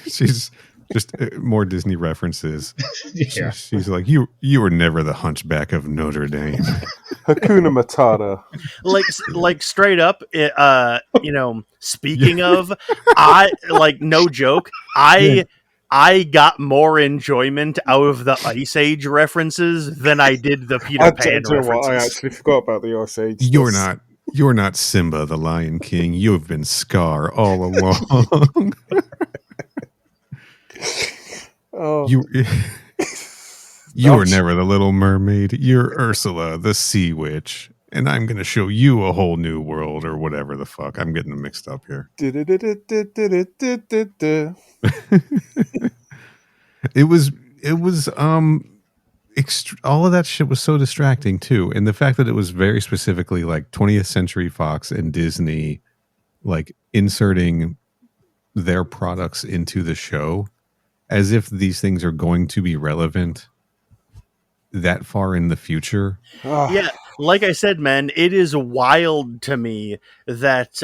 She's just more Disney references. Yeah. She's like, you were never the Hunchback of Notre Dame. Hakuna Matata. Like straight up, speaking of, I, like, no joke, I got more enjoyment out of the Ice Age references than I did the Peter Pan references. I actually forgot about the Ice Age. You're not Simba the Lion King. You have been Scar all along. You were never the Little Mermaid. You're Ursula, the Sea Witch. And I'm going to show you a whole new world, or whatever the fuck. I'm getting them mixed up here. It was all of that shit was so distracting too. And the fact that it was very specifically like 20th Century Fox and Disney, like, inserting their products into the show as if these things are going to be relevant that far in the future. Yeah, like I said, man, it is wild to me that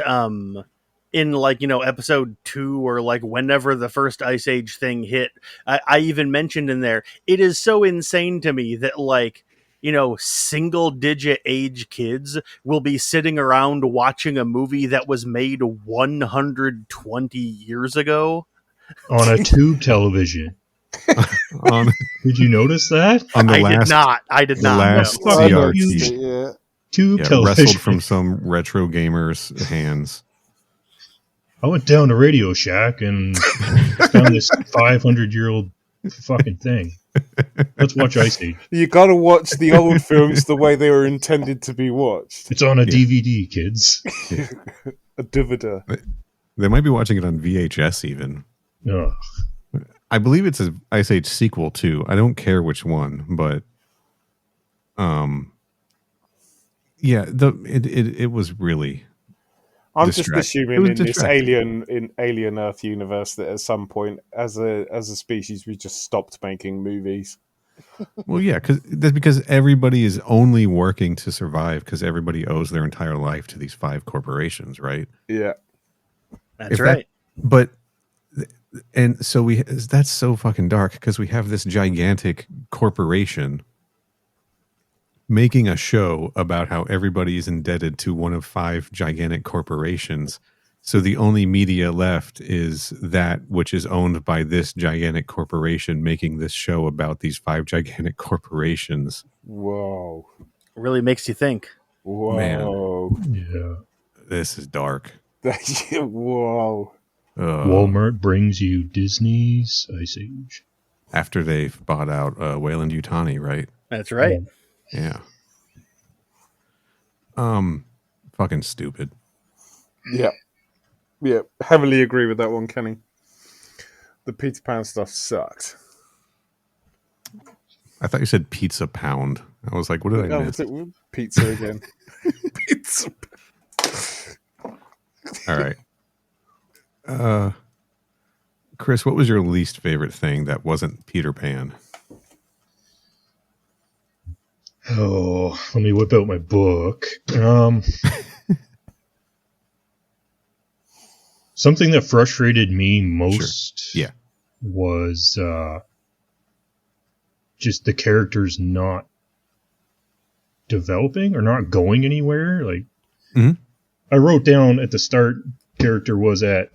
in, like, episode 2 or like whenever the first Ice Age thing hit, I even mentioned in there, it is so insane to me that, like, single digit age kids will be sitting around watching a movie that was made 120 years ago on a tube television. Did you notice that? I did not. Last CRT. Tube television. Wrestled from some retro gamer's hands. I went down to Radio Shack and found this 500-year-old fucking thing. Let's watch Ice Age. You got to watch the old films the way they were intended to be watched. It's on a DVD, kids. A DVD. They might be watching it on VHS even. Ugh. I believe it's a Ice Age sequel too. I don't care which one, but yeah, it was really. I'm just assuming in this distracting. Alien Earth universe that at some point, as a species, we just stopped making movies. Well, yeah, because everybody is only working to survive because everybody owes their entire life to these 5 corporations, right? Yeah, that's right. And so that's so fucking dark because we have this gigantic corporation making a show about how everybody is indebted to one of 5 gigantic corporations. So the only media left is that which is owned by this gigantic corporation making this show about these 5 gigantic corporations. Whoa. Really makes you think. Whoa. Man. Yeah. This is dark. Whoa. Walmart brings you Disney's Ice Age. After they've bought out Wayland Yutani, right? That's right. Yeah. Fucking stupid. Yeah. Yeah. Heavily agree with that one, Kenny. The Peter Pan stuff sucked. I thought you said pizza pound. I was like, what did I miss? Pizza again. Pizza. All right. Chris, what was your least favorite thing that wasn't Peter Pan? Oh, let me whip out my book. Something that frustrated me most was just the characters not developing or not going anywhere. Like, I wrote down at the start, character was at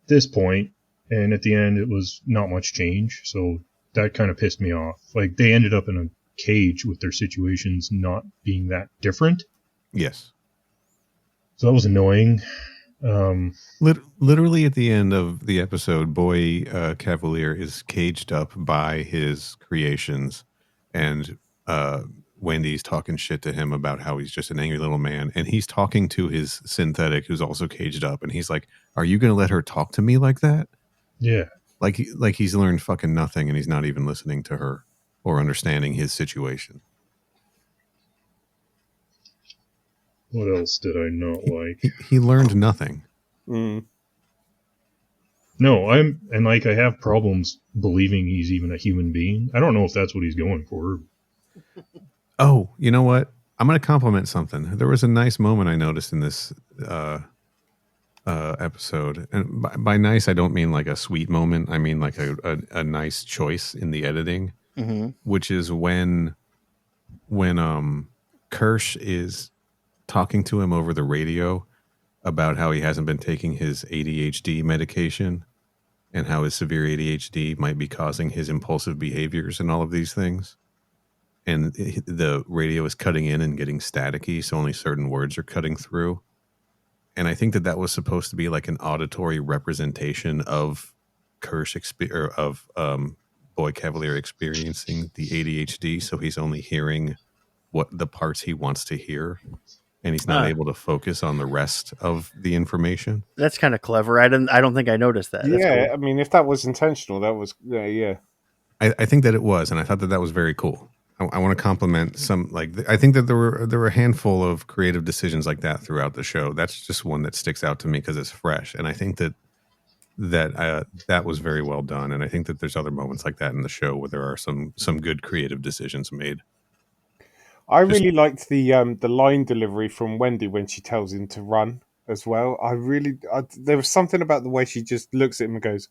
this point, and at the end, it was not much change. So that kind of pissed me off. Like, they ended up in a cage with their situations not being that different. Yes. So that was annoying. Literally at the end of the episode, Boy Cavalier is caged up by his creations, and Wendy's talking shit to him about how he's just an angry little man, and he's talking to his synthetic who's also caged up, and he's like, "Are you going to let her talk to me like that?" Yeah, like he's learned fucking nothing, and he's not even listening to her or understanding his situation. What else did I not like? He learned nothing. Mm. No, I have problems believing he's even a human being. I don't know if that's what he's going for. Oh, you know what? I'm going to compliment something. There was a nice moment I noticed in this episode. And by nice, I don't mean like a sweet moment. I mean like a nice choice in the editing, which is when Kirsch is talking to him over the radio about how he hasn't been taking his ADHD medication and how his severe ADHD might be causing his impulsive behaviors and all of these things. And the radio is cutting in and getting staticky, so only certain words are cutting through. And I think that was supposed to be like an auditory representation of Kirsch of Boy Cavalier experiencing the ADHD, so he's only hearing what the parts he wants to hear, and he's not able to focus on the rest of the information. That's kind of clever. I don't think I noticed that. Yeah, that's cool. I mean, if that was intentional, that was yeah. I think that it was, and I thought that was very cool. I want to compliment some. Like, I think that there were a handful of creative decisions like that throughout the show. That's just one that sticks out to me because it's fresh, and I think that was very well done. And I think that there's other moments like that in the show where there are some good creative decisions made. I really liked the line delivery from Wendy when she tells him to run as well. There was something about the way she just looks at him and goes,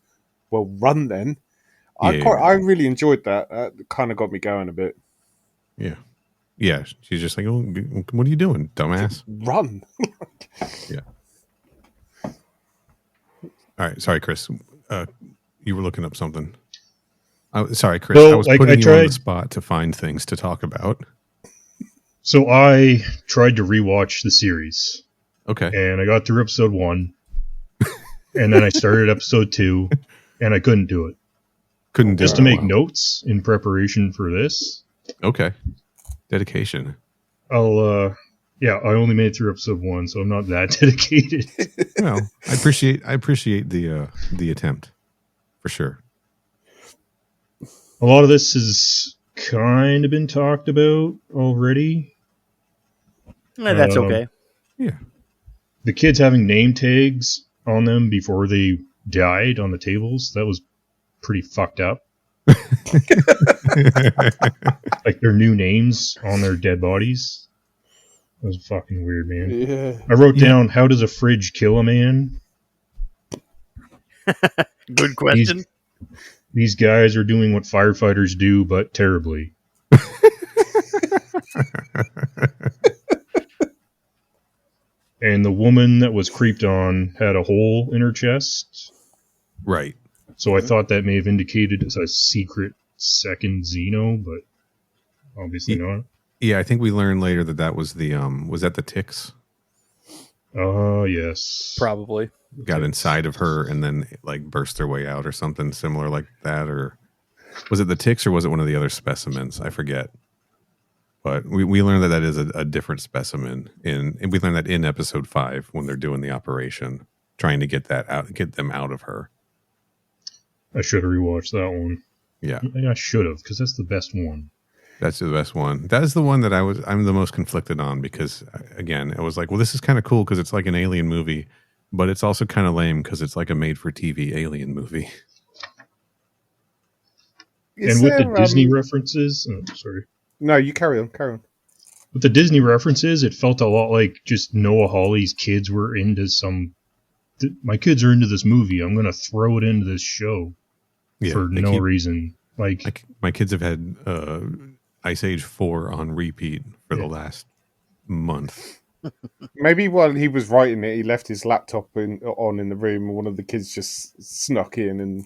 "Well, run then." I really enjoyed that. It kind of got me going a bit. Yeah. She's just like, "Oh, what are you doing, dumbass? Run." Yeah. All right. Sorry, Chris. You were looking up something. Sorry, Chris. Well, I was putting you on the spot to find things to talk about. So I tried to rewatch the series. Okay. And I got through episode 1. And then I started episode 2. And I couldn't do it. Couldn't do just it. to make notes in preparation for this. Okay. Dedication. I only made it through episode 1, so I'm not that dedicated. Well, I appreciate the attempt for sure. A lot of this has kind of been talked about already. That's okay. Yeah. The kids having name tags on them before they died on the tables, that was pretty fucked up. Like their new names on their dead bodies. That was fucking weird, man. Yeah. I wrote down, how does a fridge kill a man? Good question. These guys are doing what firefighters do, but terribly. And the woman that was creeped on had a hole in her chest. Right. So I thought that may have indicated as a secret second Xeno, but obviously not. Yeah, I think we learned later that was the was that the ticks? Oh, yes. Probably. Got inside of her and then like burst their way out or something similar like that, or was it the ticks or was it one of the other specimens? I forget. But we learned that is a different specimen and we learned that in episode 5 when they're doing the operation, trying to get them out of her. I should have rewatched that one. Yeah. I should have, because that's the best one. That's the best one. That is the one that I'm the most conflicted on because again, it was like, well, this is kind of cool because it's like an alien movie, but it's also kind of lame because it's like a made-for-TV alien movie. And with the Disney references, sorry. No, you carry on. With the Disney references, it felt a lot like just Noah Hawley's kids were into my kids are into this movie. I'm going to throw it into this show for no reason. Like my kids have had Ice Age 4 on repeat for the last month. Maybe while he was writing it, he left his laptop on in the room, and one of the kids just snuck in and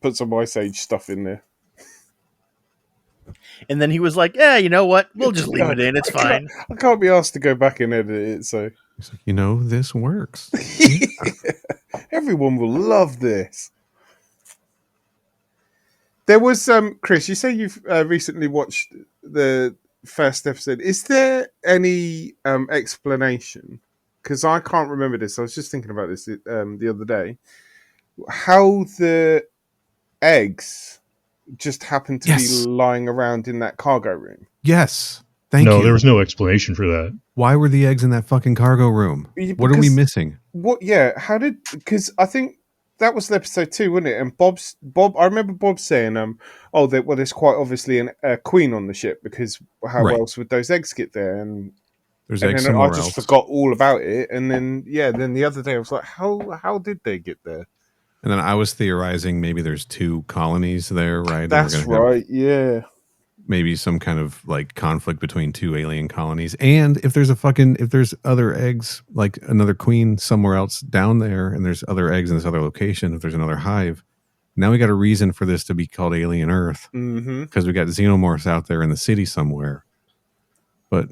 put some Ice Age stuff in there. And then he was like, "Yeah, you know what? We'll just leave it in. It's fine. I can't be asked to go back and edit it." So he's like, this works. Everyone will love this. There was Chris. You say you've recently watched the first episode. Is there any explanation? Because I can't remember this. I was just thinking about this the other day. How the eggs just happened to be lying around in that cargo room. Yes. Thank you. No, there was no explanation for that. Why were the eggs in that fucking cargo room? What are we missing? Yeah, because I think that was episode 2, wasn't it? And Bob, I remember Bob saying, there's quite obviously a queen on the ship because how else would those eggs get there? And there's eggs somewhere else. I just forgot all about it. And then, then the other day I was like, how did they get there? And then I was theorizing maybe there's 2 colonies there, right? That's right, yeah. Maybe some kind of like conflict between 2 alien colonies. And if there's other eggs, like another queen somewhere else down there, and there's other eggs in this other location, if there's another hive, now we got a reason for this to be called Alien Earth. Because we got xenomorphs out there in the city somewhere. But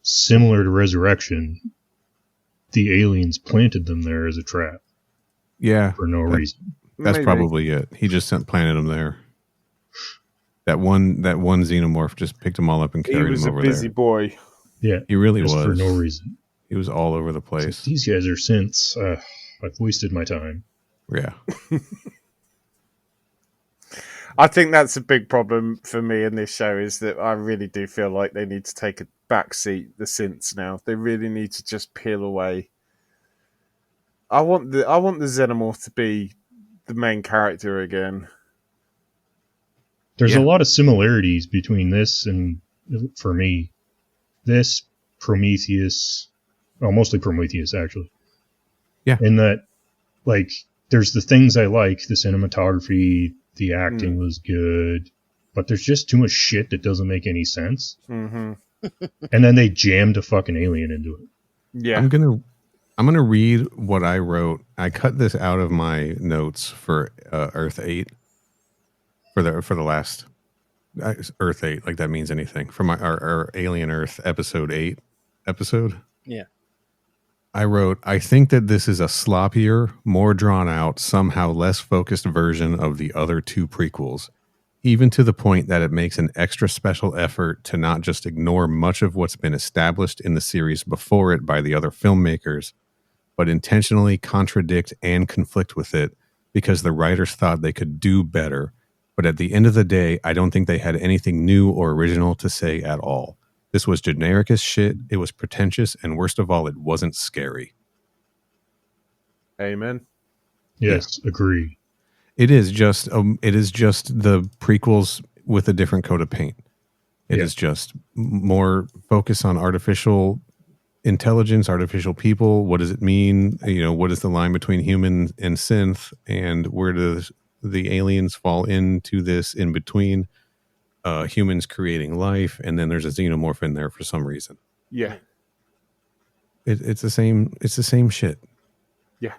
similar to Resurrection, the aliens planted them there as a trap. Yeah. For no reason. That's probably it. He just planted them there. That one xenomorph just picked them all up and carried them over there. He was a busy boy. Yeah. He really was. For no reason. He was all over the place. Like, these guys are synths. I've wasted my time. Yeah. I think that's a big problem for me in this show is that I really do feel like they need to take a back seat, the synths now. They really need to just peel away. I want the xenomorph to be the main character again. There's a lot of similarities between this and, for me, this, Prometheus, mostly Prometheus, actually. Yeah. In that, like, there's the things I like, the cinematography, the acting was good, but there's just too much shit that doesn't make any sense. Mm-hmm. And then they jammed a fucking alien into it. Yeah. I'm gonna read what I wrote. I cut this out of my notes for Earth 8 for the last Earth 8, like that means anything, for our Alien Earth episode 8 episode. Yeah. I wrote, I think that this is a sloppier, more drawn out, somehow less focused version of the other two prequels, even to the point that it makes an extra special effort to not just ignore much of what's been established in the series before it by the other filmmakers, but intentionally contradict and conflict with it because the writers thought they could do better. But at the end of the day, I don't think they had anything new or original to say at all. This was generic as shit, it was pretentious, and worst of all, it wasn't scary. Amen. Yes, agree. It is just the prequels with a different coat of paint. It is just more focus on artificial intelligence, artificial people. What does it mean? What is the line between human and synth, and where does the aliens fall into this in between? Humans creating life, and then there's a xenomorph in there for some reason. Yeah. It's the same shit. Yeah.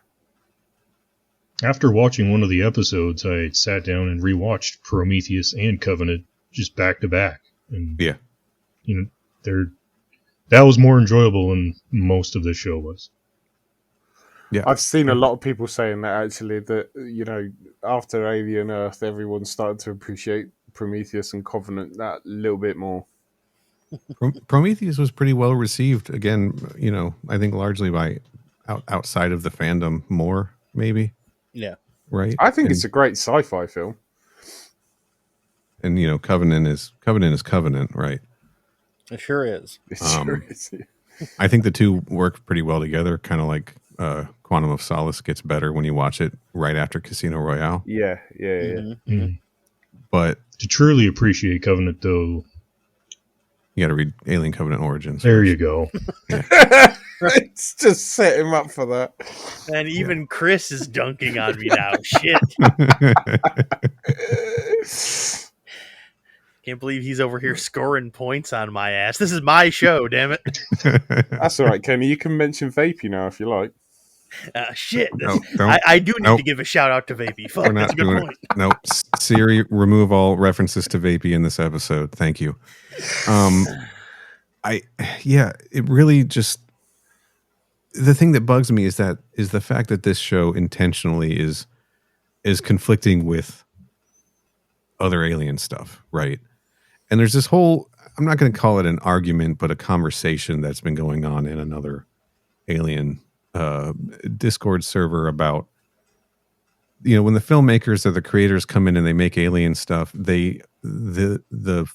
After watching one of the episodes, I sat down and rewatched Prometheus and Covenant just back to back. And that was more enjoyable than most of the show was. Yeah. I've seen a lot of people saying that actually, that after Alien Earth, everyone started to appreciate Prometheus and Covenant that little bit more. Prometheus was pretty well received. Again, I think largely by outside of the fandom more, maybe. Yeah. Right. I think it's a great sci-fi film. And Covenant is Covenant, right? It sure is. It sure is. I think the two work pretty well together, kind of like Quantum of Solace gets better when you watch it right after Casino Royale. Yeah. Mm-hmm. But to truly appreciate Covenant, though, you got to read Alien Covenant Origins. There you go. It's just set him up for that. And even Chris is dunking on me now. Shit. Can't believe he's over here scoring points on my ass. This is my show, damn it. That's all right, Kenny. You can mention Vapey now if you like. Shit. No, I do need to give a shout out to Vapey. Fuck, that's a good point. Nope. Siri, remove all references to Vapey in this episode. Thank you. It really just, the thing that bugs me is the fact that this show intentionally is conflicting with other alien stuff, right? And there's this whole, I'm not going to call it an argument, but a conversation that's been going on in another alien Discord server about, when the filmmakers or the creators come in and they make alien stuff, the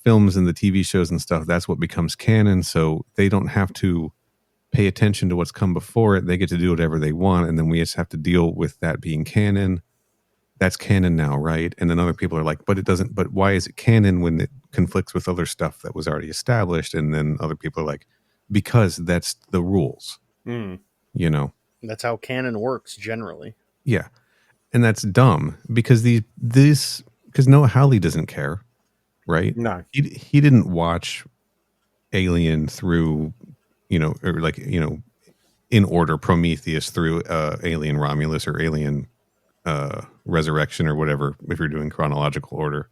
films and the TV shows and stuff, that's what becomes canon. So they don't have to pay attention to what's come before it. They get to do whatever they want. And then we just have to deal with that being canon. That's canon now, right? And then other people are like, but why is it canon when it conflicts with other stuff that was already established? And then other people are like, because that's the rules. That's how canon works generally. Yeah. And that's dumb because because Noah Hawley doesn't care, right? No. He didn't watch Alien through, in order, Prometheus through Alien Romulus or Alien Resurrection or whatever, if you're doing chronological order,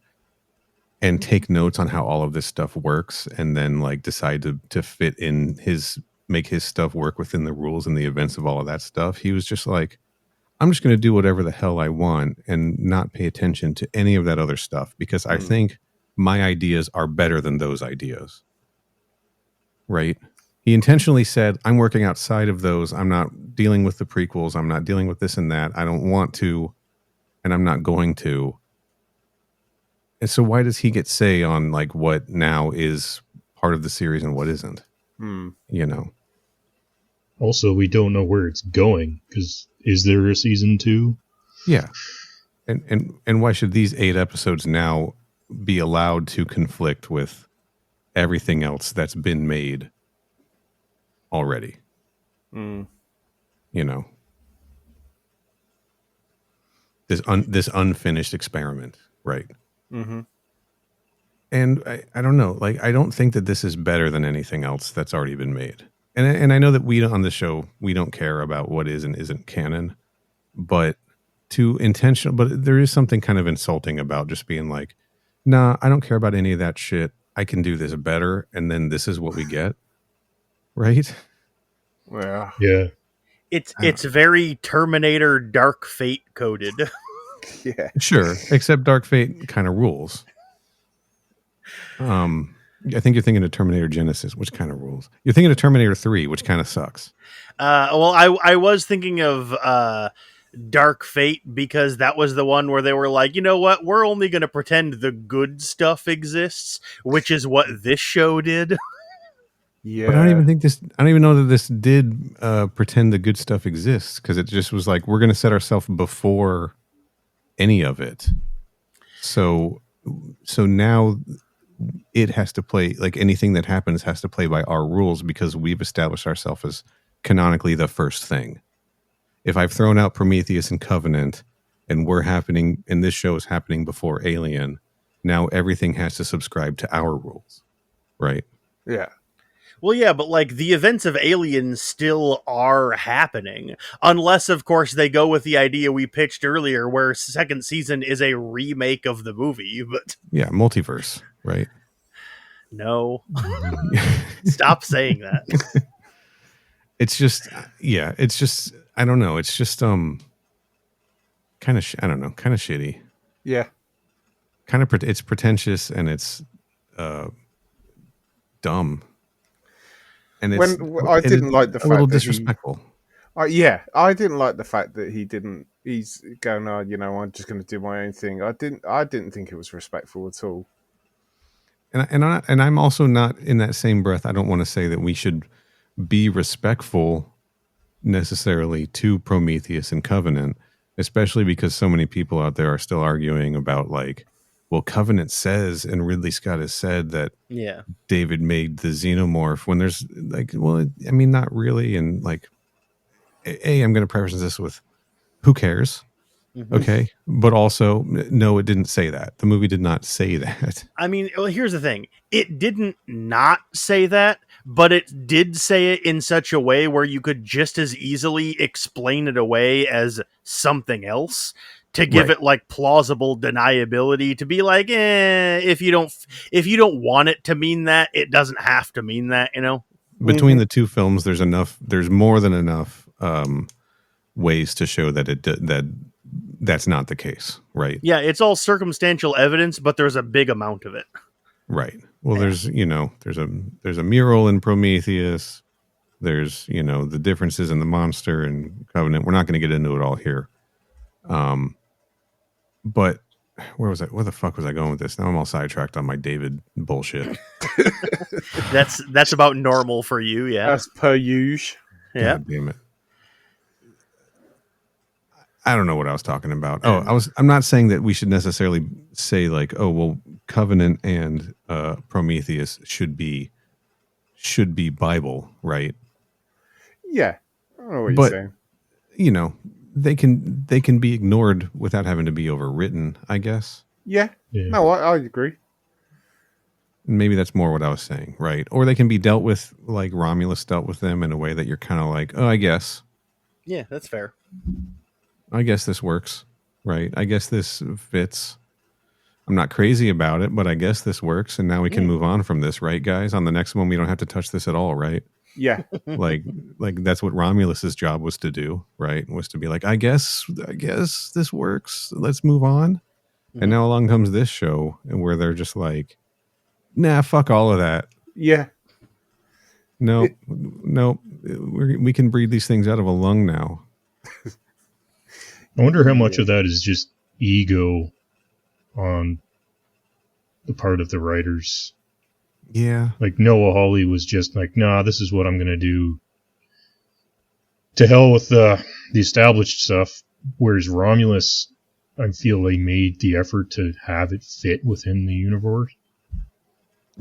and take notes on how all of this stuff works and then decide to fit in make his stuff work within the rules and the events of all of that stuff. He was just like, I'm just going to do whatever the hell I want and not pay attention to any of that other stuff because I think my ideas are better than those ideas. Right? He intentionally said, I'm working outside of those. I'm not dealing with the prequels. I'm not dealing with this and that. I don't want to, and I'm not going to. And so why does he get say on what now is part of the series and what isn't? Also, we don't know where it's going because is there a season 2? Yeah. And why should these 8 episodes now be allowed to conflict with everything else that's been made already? This unfinished experiment, right? Mm-hmm. And I don't know, I don't think that this is better than anything else that's already been made. And I know that we on the show, we don't care about what is and isn't canon, but but there is something kind of insulting about just being like, nah, I don't care about any of that shit. I can do this better. And then this is what we get. Right? Yeah. Yeah. It's very Terminator Dark Fate coded. Yeah. Sure, except Dark Fate kind of rules. I think you're thinking of Terminator Genesis, which kind of rules. You're thinking of Terminator 3, which kind of sucks. Well, I was thinking of Dark Fate because that was the one where they were like, you know what, we're only going to pretend the good stuff exists, which is what this show did. Yeah. But I don't even know that this did pretend the good stuff exists, because it just was like, we're going to set ourselves before any of it. So now it has to play, like anything that happens has to play by our rules, because we've established ourselves as canonically the first thing. If I've thrown out Prometheus and Covenant and this show is happening before Alien, now everything has to subscribe to our rules, right? Yeah. Well, yeah, but like the events of Alien still are happening, unless, of course, they go with the idea we pitched earlier, where second season is a remake of the movie. But yeah, multiverse, right? No, stop saying that. It's just, I don't know. It's just kind of I don't know, kind of shitty. Yeah. Kind of it's pretentious and it's dumb. And I didn't like the fact a little that disrespectful. I didn't like the fact that he didn't. He's going, oh, I'm just going to do my own thing. I didn't think it was respectful at all. And I'm also not, in that same breath, I don't want to say that we should be respectful necessarily to Prometheus and Covenant, especially because so many people out there are still arguing about, like, well, Covenant says, and Ridley Scott has said that David made the xenomorph, when there's like, well, I mean, not really. And like, I'm going to preface this with, who cares? Mm-hmm. Okay. But also, no, it didn't say that. The movie did not say that. I mean, well, here's the thing. It didn't not say that, but it did say it in such a way where you could just as easily explain it away as something else, to give it like plausible deniability, to be like, if you don't want it to mean that, it doesn't have to mean that, Between the two films, there's more than enough ways to show that that's not the case, right? Yeah, it's all circumstantial evidence, but there's a big amount of it. Right. Well, there's a mural in Prometheus. There's, the differences in the monster and Covenant. We're not going to get into it all here. But where was I? Where the fuck was I going with this? Now I'm all sidetracked on my David bullshit. That's about normal for you, yeah. As per usual. Yeah. God damn it. I don't know what I was talking about. I'm not saying that we should necessarily say like, oh, well, Covenant and Prometheus should be Bible, right? Yeah. I don't know what you're saying. They can be ignored without having to be overwritten, I guess. Yeah. No, I agree. Maybe that's more what I was saying, right? Or they can be dealt with like Romulus dealt with them, in a way that you're kind of like, oh, I guess. Yeah, that's fair. I guess this works, right? I guess this fits. I'm not crazy about it, but I guess this works, and now we can move on from this, right, guys? On the next one, we don't have to touch this at all, right? Yeah. like that's what Romulus's job was to do, right? Was to be like, I guess this works. Let's move on. Mm-hmm. And now along comes this show, and where they're just like, nah, fuck all of that. Yeah. No, we can breathe these things out of a lung now. I wonder how much of that is just ego on the part of the writers. Yeah. Like Noah Hawley was just like, nah, this is what I'm going to do. To hell with the established stuff. Whereas Romulus, I feel they made the effort to have it fit within the universe.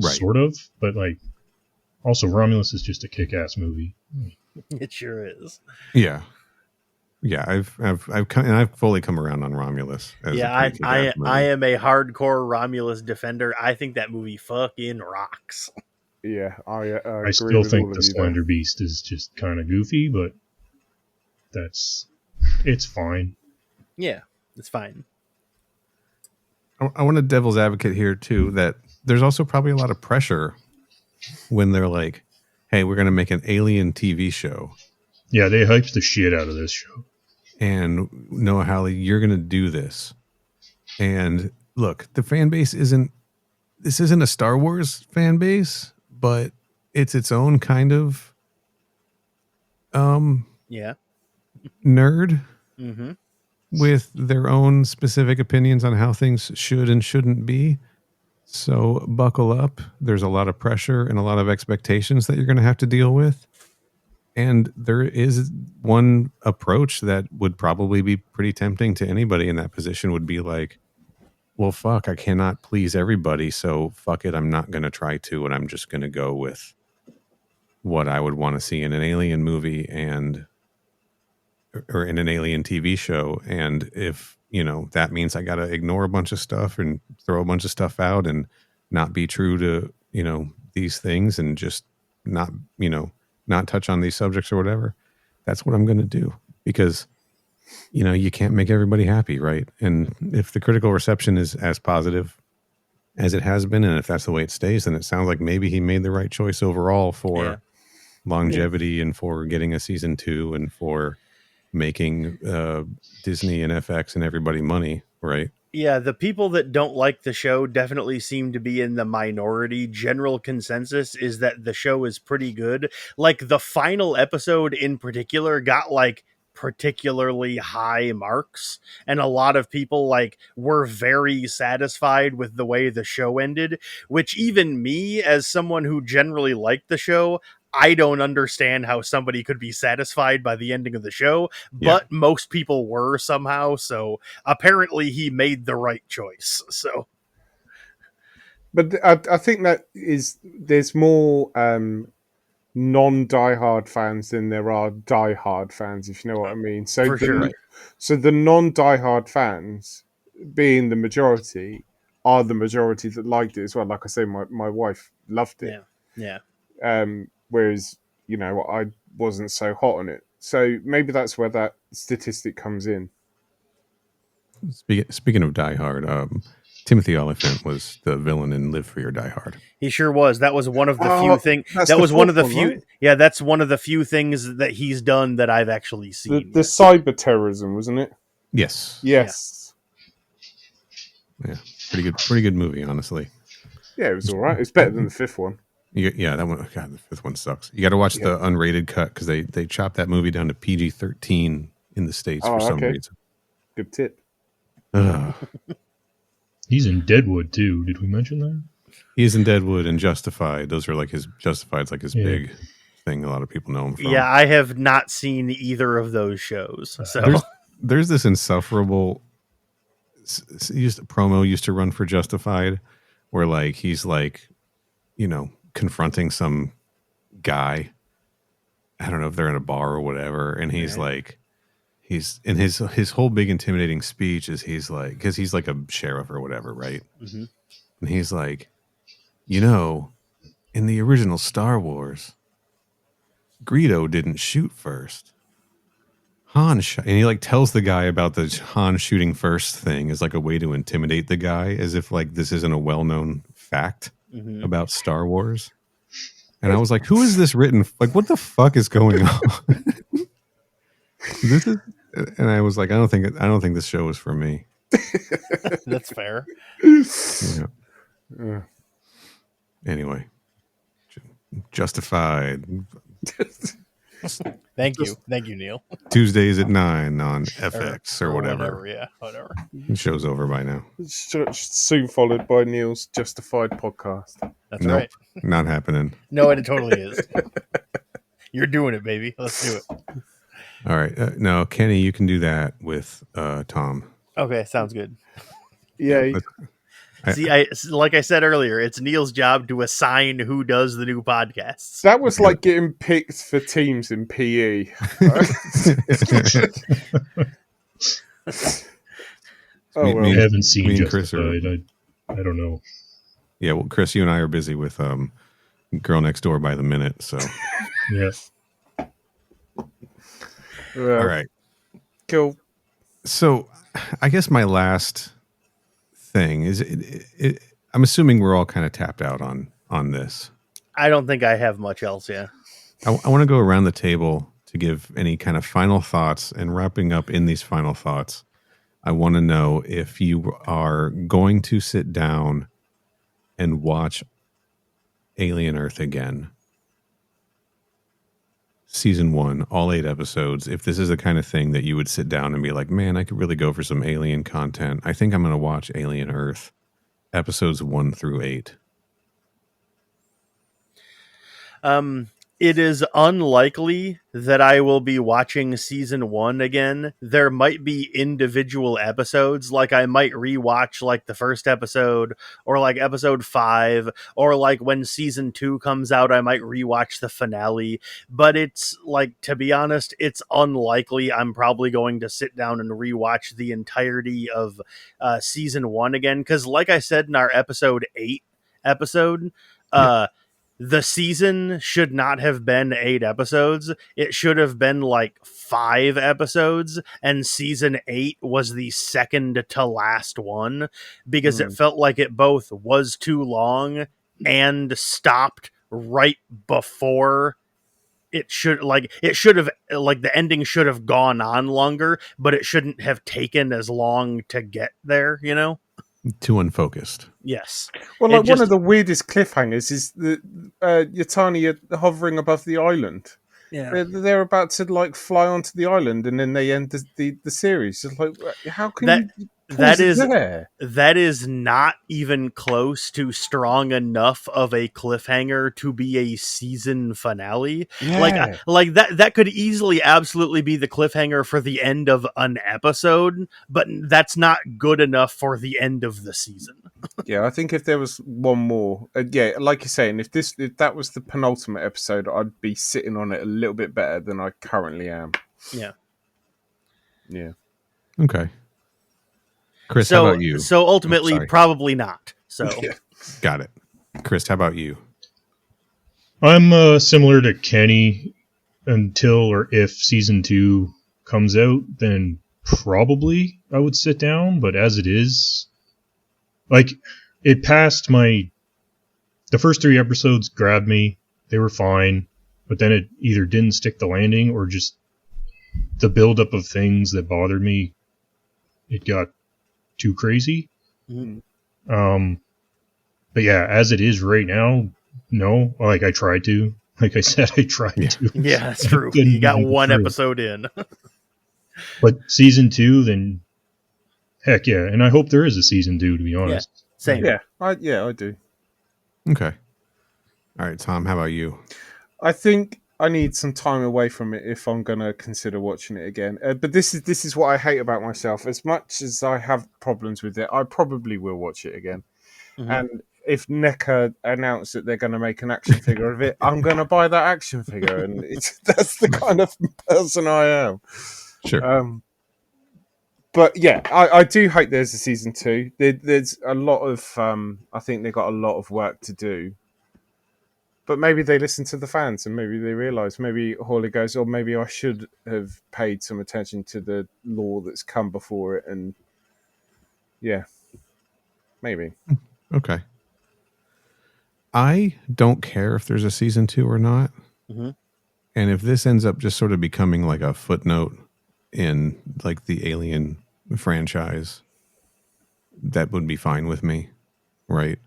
Right. Sort of. But like, also Romulus is just a kick-ass movie. It sure is. Yeah. Yeah, I've fully come around on Romulus. I am a hardcore Romulus defender. I think that movie fucking rocks. Yeah, I still think the Slender Beast is just kind of goofy, but it's fine. Yeah, it's fine. I want a devil's advocate here too, that there's also probably a lot of pressure when they're like, hey, we're going to make an Alien TV show. Yeah, they hyped the shit out of this show. And Noah Hawley, you're going to do this. And look, the fan base this isn't a Star Wars fan base, but it's its own kind of yeah, nerd mm-hmm. with their own specific opinions on how things should and shouldn't be. So buckle up. There's a lot of pressure and a lot of expectations that you're going to have to deal with. And there is one approach that would probably be pretty tempting to anybody in that position would be like, well, fuck, I cannot please everybody. So fuck it. I'm not going to try to, and I'm just going to go with what I would want to see in an alien movie or in an alien TV show. And if, that means I got to ignore a bunch of stuff and throw a bunch of stuff out and not be true to, these things and just not touch on these subjects or whatever, that's what I'm going to do because, you can't make everybody happy. Right. And if the critical reception is as positive as it has been, and if that's the way it stays, then it sounds like maybe he made the right choice overall for longevity and for getting a season 2 and for making Disney and FX and everybody money. Right. Yeah, the people that don't like the show definitely seem to be in the minority. General consensus is that the show is pretty good. Like the final episode in particular got like particularly high marks, and a lot of people were very satisfied with the way the show ended, which even me, as someone who generally liked the show, I don't understand how somebody could be satisfied by the ending of the show, but most people were somehow. So apparently he made the right choice. So, but I think that there's more non-diehard fans than there are diehard fans, if you know what I mean. So for sure. So the non-diehard fans, being the majority, are the majority that liked it as well. Like I say, my wife loved it. Yeah. Whereas, I wasn't so hot on it. So maybe that's where that statistic comes in. Speaking of Die Hard, Timothy Olyphant was the villain in Live Free or Die Hard. He sure was. That was one of the few things. That was one of the few. Right? Yeah, that's one of the few things that he's done that I've actually seen. The cyber terrorism, wasn't it? Yes. Yes. Yeah, pretty good movie, honestly. Yeah, it was all right. It's better than the fifth one. Yeah, that one. God, the fifth one sucks. You got to watch the unrated cut because they chopped that movie down to PG-13 in the States for some reason. Good tip. He's in Deadwood too. Did we mention that? He's in Deadwood and Justified. Those are like his Justified's like his big thing. A lot of people know him from. Yeah, I have not seen either of those shows. So there's this insufferable promo used to run for Justified, where he's confronting some guy. I don't know if they're in a bar or whatever, and he's he's in his whole big intimidating speech is he's because he's like a sheriff or whatever, right? Mm-hmm. And he's like, in the original Star Wars, Greedo didn't shoot first. Han shot, and he tells the guy about the Han shooting first thing as a way to intimidate the guy, as if this isn't a well-known fact about Star Wars. And I was like, who is this written? What the fuck is going on? This is, and I was like, I don't think this show is for me. That's fair. Yeah. Anyway, Justified. Thank you, Neil. Tuesdays at 9 on FX or whatever. Whatever. The show's over by now. Soon followed by Neil's Justified podcast. That's right. Not happening. No, it totally is. You're doing it, baby. Let's do it. All right. No, Kenny, you can do that with Tom. Okay, sounds good. Yeah. See, like I said earlier, it's Neil's job to assign who does the new podcasts. That was like getting picked for teams in PE. I haven't seen Justified. I don't know. Yeah, well, Chris, you and I are busy with Girl Next Door by the minute, so. Yes. All right. Cool. So, I guess my last thing is, I'm assuming we're all kind of tapped out on this. I don't think I have much else. Yeah. I want to go around the table to give any kind of final thoughts, and wrapping up in these final thoughts, I want to know if you are going to sit down and watch Alien Earth again. Season 1, all 8 episodes. If this is the kind of thing that you would sit down and be like, man, I could really go for some Alien content, I think I'm going to watch Alien Earth episodes 1 through 8. It is unlikely that I will be watching season 1 again. There might be individual episodes, like I might rewatch like the first episode or like episode 5, or like when season 2 comes out, I might rewatch the finale. But it's like, to be honest, it's unlikely I'm probably going to sit down and rewatch the entirety of season 1 again. Because like I said in our episode 8 episode, the season should not have been 8 episodes. It should have been like 5 episodes, and season 8 was the second to last one because it felt like it both was too long and stopped right before it should. Like, it should have, like, the ending should have gone on longer, but it shouldn't have taken as long to get there, you know? Too unfocused. Yes. Well, like, one of the weirdest cliffhangers is that Yatani are hovering above the island. Yeah. They're about to like fly onto the island, and then they end the series. Just like, how can you that is there? That is not even close to strong enough of a cliffhanger to be a season finale. Yeah. Like that could easily absolutely be the cliffhanger for the end of an episode, but that's not good enough for the end of the season. Yeah, I think if there was one more, yeah, like you're saying, if that was the penultimate episode, I'd be sitting on it a little bit better than I currently am. Yeah. Yeah. Okay. Chris, how about you? So ultimately, probably not. So Got it. Chris, how about you? I'm similar to Kenny. Until or if season 2 comes out, then probably I would sit down. But as it is, like, it passed the first 3 episodes grabbed me. They were fine. But then it either didn't stick the landing, or just the buildup of things that bothered me, it got too crazy. Mm-hmm. But yeah, as it is right now, no. Like, I tried to. Like I said, I tried to. Yeah, that's true. You got one episode in. But season 2, then heck yeah. And I hope there is a season 2, to be honest. Yeah, same. Yeah, I do. Okay. All right, Tom, how about you? I think I need some time away from it if I'm going to consider watching it again. But this is what I hate about myself. As much as I have problems with it, I probably will watch it again. Mm-hmm. And if NECA announce that they're going to make an action figure of it, I'm going to buy that action figure. And that's the kind of person I am. Sure. But yeah, I do hope there's a season 2. There's a lot of, I think they've got a lot of work to do. But maybe they listen to the fans, and maybe they realise, maybe Hawley goes, or maybe I should have paid some attention to the lore that's come before it. And yeah, maybe. Okay. I don't care if there's a season 2 or not. Mm-hmm. And if this ends up just sort of becoming like a footnote in like the Alien franchise, that would be fine with me. Right.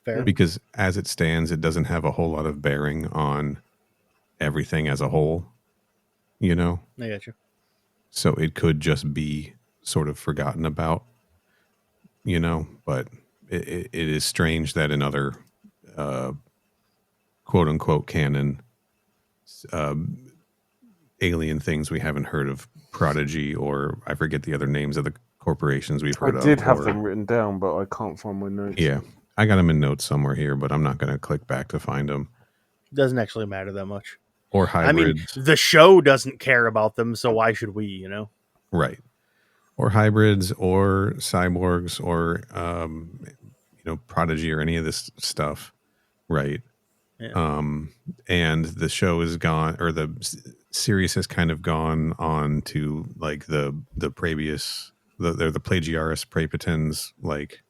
Fair. Because as it stands, it doesn't have a whole lot of bearing on everything as a whole, you know? I got you. So it could just be sort of forgotten about, you know? But it is strange that in other quote-unquote canon alien things, we haven't heard of Prodigy, or I forget the other names of the corporations we've heard of. I did have them written down, but I can't find my notes. Yeah. I got them in notes somewhere here, but I'm not going to click back to find them. Doesn't actually matter that much. Or hybrids. I mean, the show doesn't care about them, so why should we, you know? Right. Or hybrids, or cyborgs, or, you know, Prodigy, or any of this stuff. Right. Yeah. And the show is gone, or the series has kind of gone on to like the previous, the Plagiaris Prepotens, like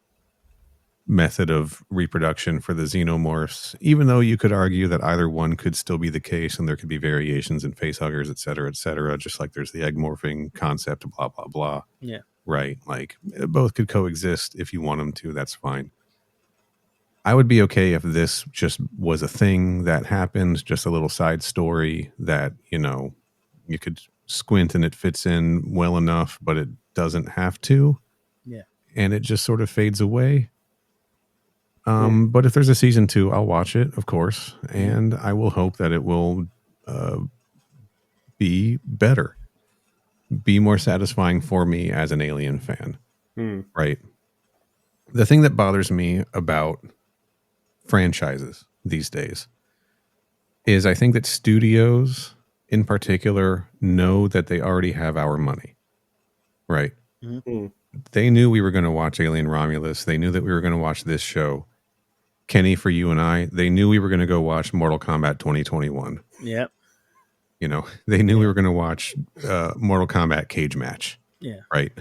method of reproduction for the xenomorphs, even though you could argue that either one could still be the case and there could be variations in facehuggers, et cetera, just like there's the egg morphing concept, blah, blah, blah. Yeah. Right. Like both could coexist if you want them to. That's fine. I would be okay if this just was a thing that happened, just a little side story that, you could squint and it fits in well enough, but it doesn't have to. Yeah. And it just sort of fades away. But if there's a season 2, I'll watch it, of course, and I will hope that it will be better, be more satisfying for me as an Alien fan, right? The thing that bothers me about franchises these days is I think that studios, in particular, know that they already have our money, right? Mm-hmm. They knew we were going to watch Alien Romulus. They knew that we were going to watch this show. Kenny, for you and I, they knew we were going to go watch Mortal Kombat 2021. Yep. They knew we were going to watch Mortal Kombat Cage Match. Yeah. Right.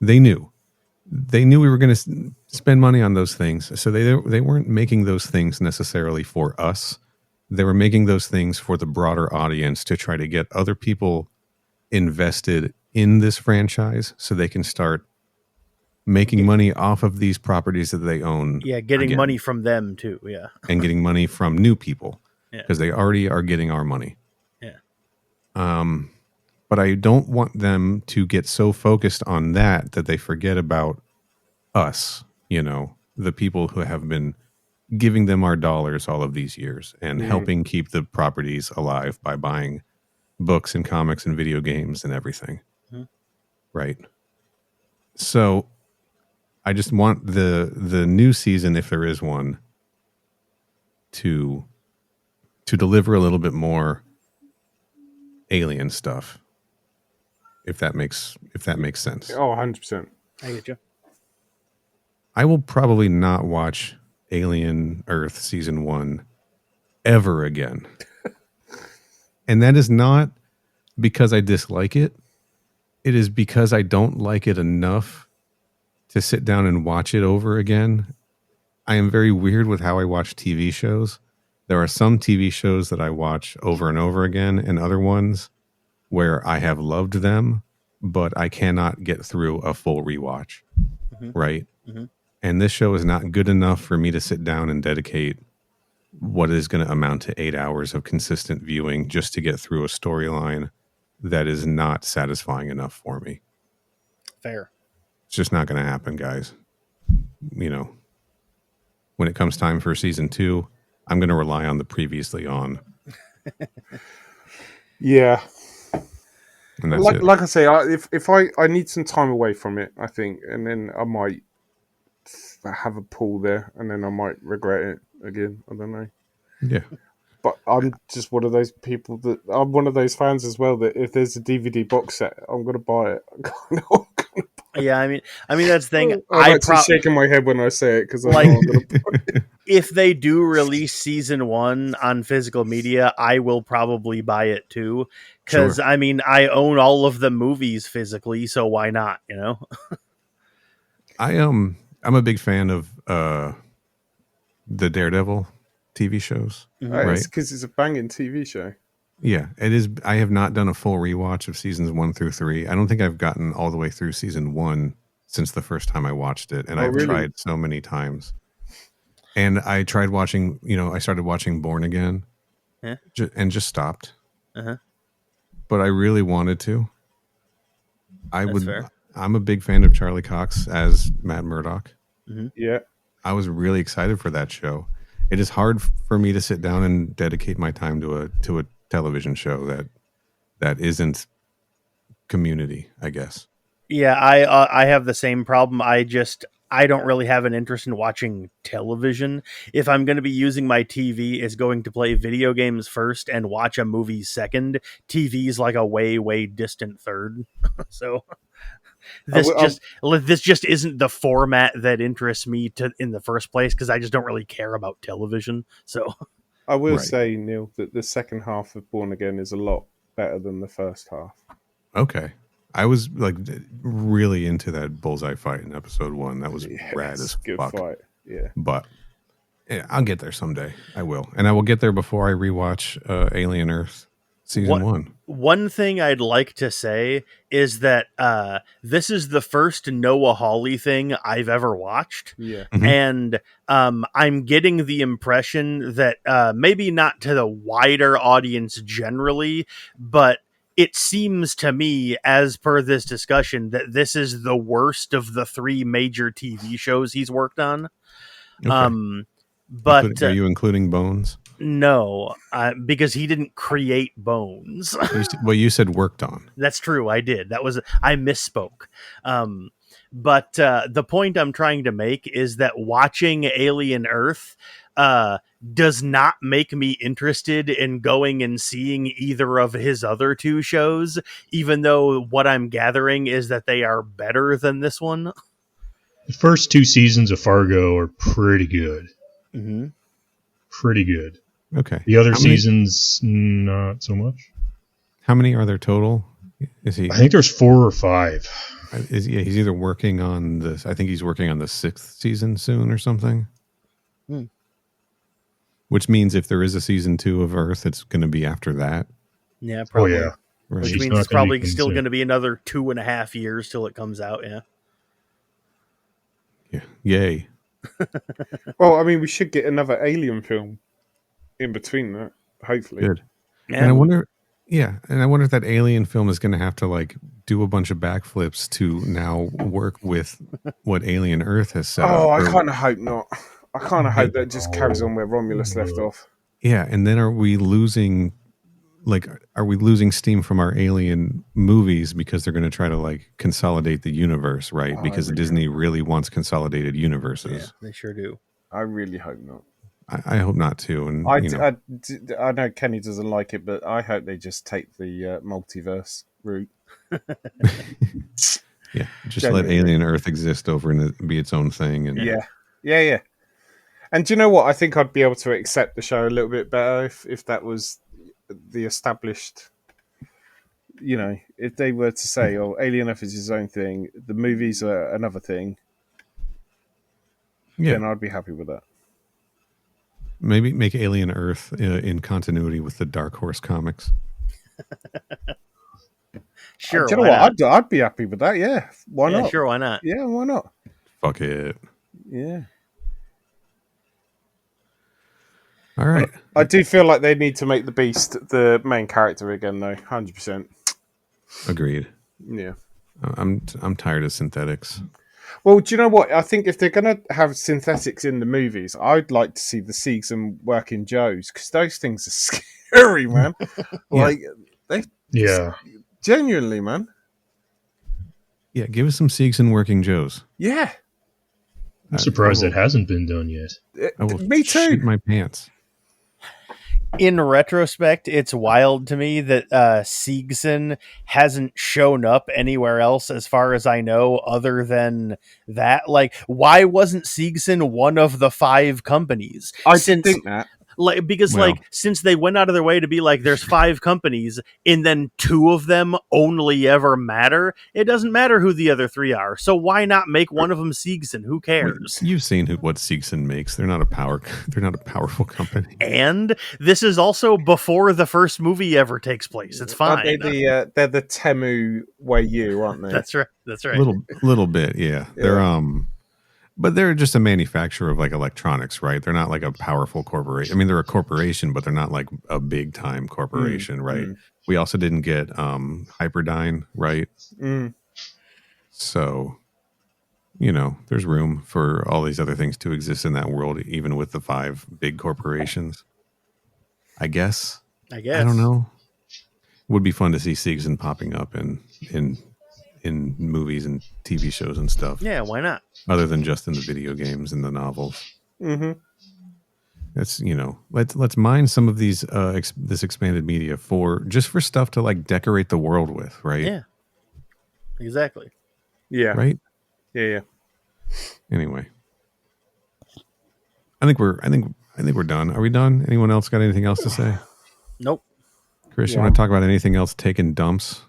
They knew we were going to spend money on those things. So they weren't making those things necessarily for us. They were making those things for the broader audience to try to get other people invested in this franchise so they can start making money off of these properties that they own. Yeah, getting money from them too. Yeah. And getting money from new people because Yeah. they already are getting our money. Yeah. But I don't want them to get so focused on that they forget about us, the people who have been giving them our dollars all of these years and helping keep the properties alive by buying books and comics and video games and everything. Mm-hmm. Right. So I just want the new season, if there is one, to deliver a little bit more Alien stuff. If that makes sense. Oh, 100%. I get you. I will probably not watch Alien Earth season 1 ever again. And that is not because I dislike it. It is because I don't like it enough to sit down and watch it over again. I am very weird with how I watch TV shows. There are some TV shows that I watch over and over again and other ones where I have loved them, but I cannot get through a full rewatch. Right? Mm-hmm. And this show is not good enough for me to sit down and dedicate what is going to amount to 8 hours of consistent viewing just to get through a storyline that is not satisfying enough for me. Fair. It's just not going to happen, guys. When it comes time for season 2, I'm going to rely on the previously on. Yeah. And that's like I say, if I need some time away from it, I think, and then I might have a pull there, and then I might regret it again. I don't know. Yeah. But I'm just one of those people that I'm one of those fans as well that if there's a DVD box set, I'm gonna buy it. Yeah, I mean that's the thing. I'm actually shaking my head when I say it because I know I'm gonna buy it. If they do release season 1 on physical media, I will probably buy it too. Because Sure. I mean, I own all of the movies physically, so why not? I'm a big fan of the Daredevil TV shows. Right? It's because it's a banging TV show. Yeah, it is. I have not done a full rewatch of seasons 1 through 3. I don't think I've gotten all the way through season 1 since the first time I watched it, and I've tried so many times. And I tried watching, I started watching Born Again, and just stopped. Uh-huh. But I really wanted to. That's fair. I'm a big fan of Charlie Cox as Matt Murdock. Mm-hmm. Yeah, I was really excited for that show. It is hard for me to sit down and dedicate my time to a television show that isn't Community, I guess. Yeah, I have the same problem. I don't really have an interest in watching television. If I'm going to be using my TV, it's going to play video games first and watch a movie second. TV's like a way, way distant third. So this just isn't the format that interests me in the first place because I just don't really care about television. So I will say, Neil, that the second half of Born Again is a lot better than the first half. Okay. I was like really into that bullseye fight in episode 1. That was rad as good fuck. fight. Yeah. But yeah, I'll get there someday. I will. And I will get there before I rewatch Alien Earth season 1. One thing I'd like to say is that this is the first Noah Hawley thing I've ever watched. Yeah. Mhm. And I'm getting the impression that maybe not to the wider audience generally, but it seems to me, as per this discussion, that this is the worst of the 3 major TV shows he's worked on. Okay. But are you including Bones? no, because he didn't create Bones. Well, you said worked on. That's true. I did. I misspoke. But the point I'm trying to make is that watching Alien Earth does not make me interested in going and seeing either of his other 2 shows, even though what I'm gathering is that they are better than this one. The first 2 seasons of Fargo are pretty good. Mm-hmm. Pretty good. Okay. The other seasons, not so much. How many are there total? Is he? I think there's 4 or 5. He's either working on this. I think he's working on the 6th season soon or something. Which means if there is a season 2 of Earth, it's going to be after that. Yeah, probably. Oh, yeah. Right. Which He's means not it's gonna probably be still soon. going to be another 2.5 years till it comes out. Yeah. Yeah. Yay. Well, I mean, we should get another Alien film in between that, hopefully. Good. And I wonder, and I wonder if that Alien film is going to have to like do a bunch of backflips to now work with what Alien Earth has set up. Oh, I kind of hope not. I kind of hope that it just carries on where Romulus left off. Yeah, and then are we losing steam from our Alien movies because they're going to try to like consolidate the universe, right? Oh, because I really Disney really wants consolidated universes. Yeah, they sure do. I really hope not. I hope not too. And I know Kenny doesn't like it, but I hope they just take the multiverse route. Yeah, just Genuinely. let Alien Earth exist over and be its own thing. And Yeah. And do you know what? I think I'd be able to accept the show a little bit better if that was the established. You know, if they were to say, "Oh, Alien Earth is his own thing," the movies are another thing. Then I'd be happy with that. Maybe make Alien Earth in continuity with the Dark Horse comics. Sure. Do you know what? I'd be happy with that. Yeah. Why not? Sure. Why not? Yeah. Why not? Fuck it. Yeah. All right. I do feel like they need to make the Beast the main character again, though. 100%. Agreed. Yeah. I'm tired of synthetics. Well, do you know what? I think if they're going to have synthetics in the movies, I'd like to see the Siegs and working Joes, because those things are scary, man. Like, they genuinely, man. Yeah, give us some Siegs and working Joes. Yeah. I'm surprised that hasn't been done yet. I will Me too. shit my pants. In retrospect, it's wild to me that Siegson hasn't shown up anywhere else, as far as I know, other than that. Like, why wasn't Siegson one of the 5 companies? I think that. Because since they went out of their way to be like, there's 5 companies, and then 2 of them only ever matter, it doesn't matter who the other 3 are. So why not make one of them Siegson? Who cares? You've seen what Siegson makes. They're not a powerful company. And this is also before the first movie ever takes place. It's fine. They're the Temu Wei-Yu, aren't they? That's right. That's right. Little bit, yeah. They're but they're just a manufacturer of like electronics, right? They're not like a powerful corporation. I mean, they're a corporation, but they're not like a big time corporation, right? We also didn't get Hyperdyne, right? So, there's room for all these other things to exist in that world, even with the 5 big corporations. I guess. I don't know. Would be fun to see Siegson popping up in movies and TV shows and stuff. Yeah, why not? Other than just in the video games and the novels. Mm-hmm. That's let's mine some of these this expanded media for stuff to like decorate the world with, right? Yeah, exactly. Yeah, right. Yeah. Anyway, I think we're done. Are we done? Anyone else got anything else to say? Nope. Chris, you want to talk about anything else? Taking dumps.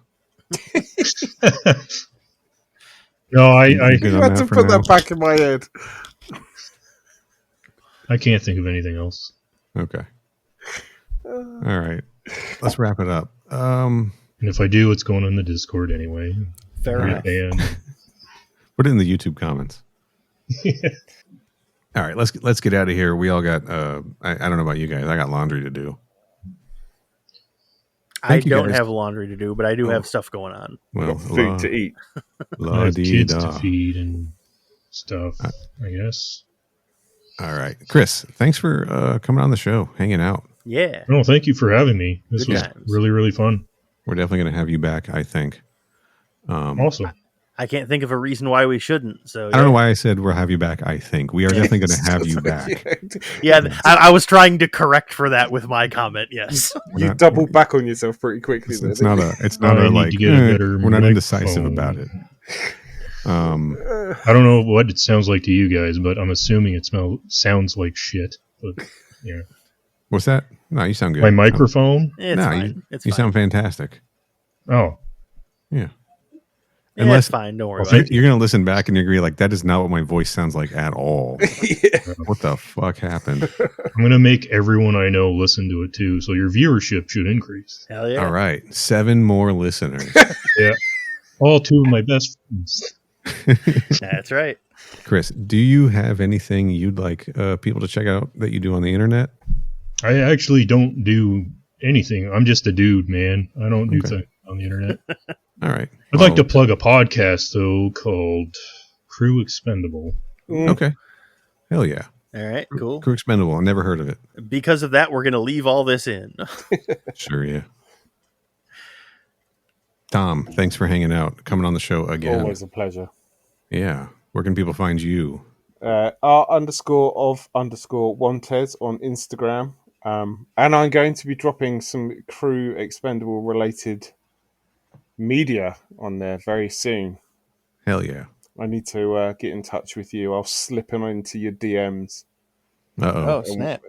No, You I good You on had that to for put now? that back in my head. I can't think of anything else. Okay. All right. Let's wrap it up. And if I do, it's going on the Discord anyway. Fair enough. Put it in the YouTube comments. All right, let's get out of here. We all got I don't know about you guys. I got laundry to do. I don't have laundry to do, but I do have stuff going on. Well, Got food to eat. I have kids to feed and stuff, I guess. All right. Chris, thanks for coming on the show, hanging out. Yeah. No, thank you for having me. This Good was times. really, really fun. We're definitely going to have you back, I think. Awesome. I can't think of a reason why we shouldn't. So I don't know why I said we'll have you back, I think. We are definitely going to have you back. Yeah, I was trying to correct for that with my comment, yes. You doubled back on yourself pretty quickly. It's not a like, we're not indecisive about it. I don't know what it sounds like to you guys, but I'm assuming it sounds like shit. But yeah. What's that? No, you sound good. My microphone? It's fine. You sound fantastic. Oh. Yeah. Unless it's fine, don't worry about it. You're going to listen back and agree, like, that is not what my voice sounds like at all. Yeah. What the fuck happened? I'm going to make everyone I know listen to it too, so your viewership should increase. Hell yeah. All right. 7 more listeners. Yeah. All 2 of my best friends. That's right. Chris, do you have anything you'd like people to check out that you do on the internet? I actually don't do anything. I'm just a dude, man. I don't do things on the internet. All right. I'd like to plug a podcast, though, called Crew Expendable. Okay. Hell yeah. All right, cool. Crew Expendable. I never heard of it. Because of that, we're going to leave all this in. Sure, yeah. Tom, thanks for hanging out, coming on the show again. Always a pleasure. Yeah. Where can people find you? R_of_Wantes on Instagram. And I'm going to be dropping some Crew Expendable related media on there very soon. Hell yeah. I need to get in touch with you. I'll slip them into your DMs. Uh-oh. Oh, snap.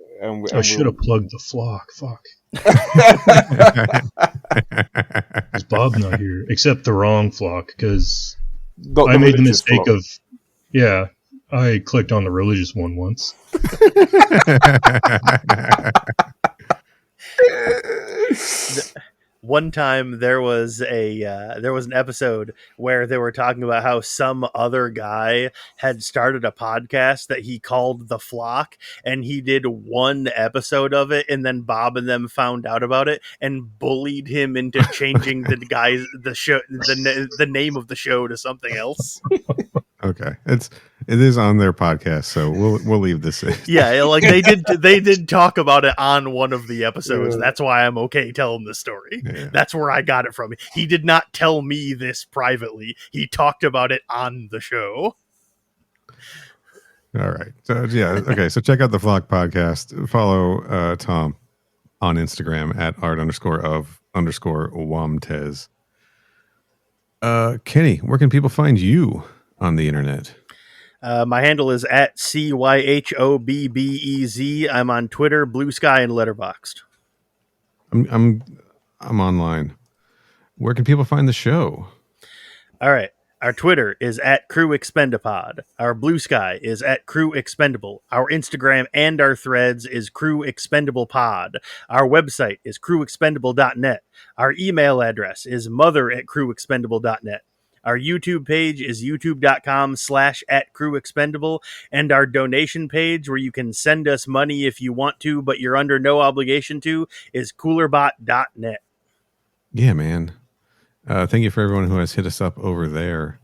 I should have plugged the flock. Fuck. Because Bob's not here. Except the wrong flock, because I made the mistake of... Yeah, I clicked on the religious one once. One time there was an episode where they were talking about how some other guy had started a podcast that he called The Flock, and he did one episode of it, and then Bob and them found out about it and bullied him into changing the name of the show to something else. Okay, it is on their podcast, so we'll leave this in. Yeah, like they did talk about it on one of the episodes. That's why I'm okay telling the story. Yeah. That's where I got it from. He did not tell me this privately. He talked about it on the show. All right. So yeah, okay. So check out the Flock podcast. Follow Tom on Instagram at art_of_Wamtes. Kenny, where can people find you on the internet? My handle is at CYHOBBEZ. I'm on Twitter, Blue Sky, and Letterboxd. I'm online. Where can people find the show? All right. Our Twitter is at Crew Expendapod. Our Blue Sky is at Crew Expendable. Our Instagram and our threads is Crew Expendable Pod. Our website is crewexpendable.net. Our email address is mother@crewexpendable.net. Our YouTube page is youtube.com/@crewexpendable. And our donation page, where you can send us money if you want to, but you're under no obligation to, is coolerbot.net. Yeah, man. Thank you for everyone who has hit us up over there.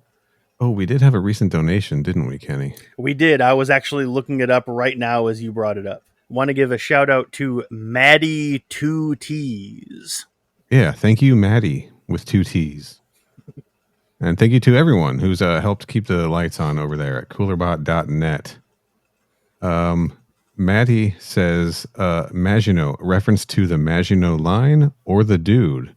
Oh, we did have a recent donation, didn't we, Kenny? We did. I was actually looking it up right now as you brought it up. Want to give a shout out to Maddie 2T's. Yeah, thank you, Maddie, with 2 T's. And thank you to everyone who's helped keep the lights on over there at coolerbot.net. Maddie says, Maginot, reference to the Maginot Line or the dude?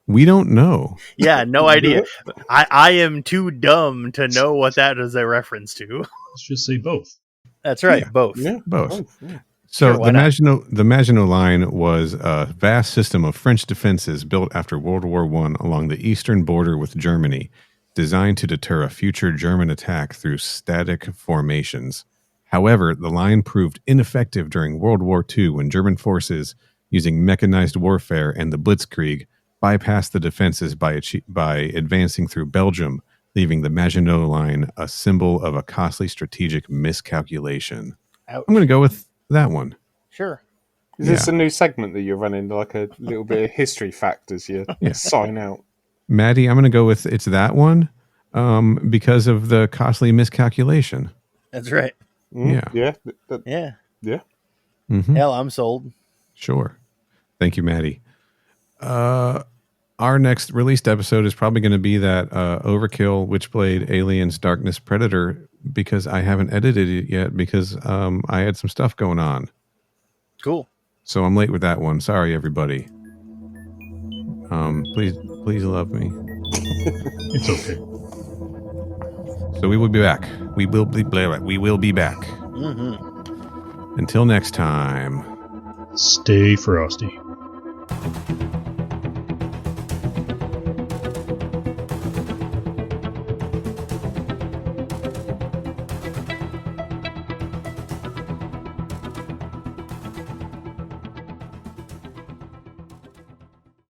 We don't know. Yeah, no idea. I am too dumb to know what that is a reference to. Let's just say both. That's right, Yeah. both. Yeah, Both. Yeah. So Sure, why not? The Maginot Line was a vast system of French defenses built after World War I along the eastern border with Germany, designed to deter a future German attack through static formations. However, the line proved ineffective during World War II when German forces, using mechanized warfare and the Blitzkrieg, bypassed the defenses by advancing through Belgium, leaving the Maginot Line a symbol of a costly strategic miscalculation. Ouch. I'm going to go with that one. Sure. Is this a new segment that you're running, like a little bit of history fact as you sign out? Maddie, I'm going to go with it's that one because of the costly miscalculation. That's right. Yeah. Yeah. Mm-hmm. Hell, I'm sold. Sure. Thank you, Maddie. Our next released episode is probably going to be that Overkill Witchblade Aliens Darkness Predator, because I haven't edited it yet because I had some stuff going on. Cool. So I'm late with that one. Sorry, everybody. Please love me. It's okay. So we will be back. We will be back. Mm-hmm. Until next time. Stay frosty.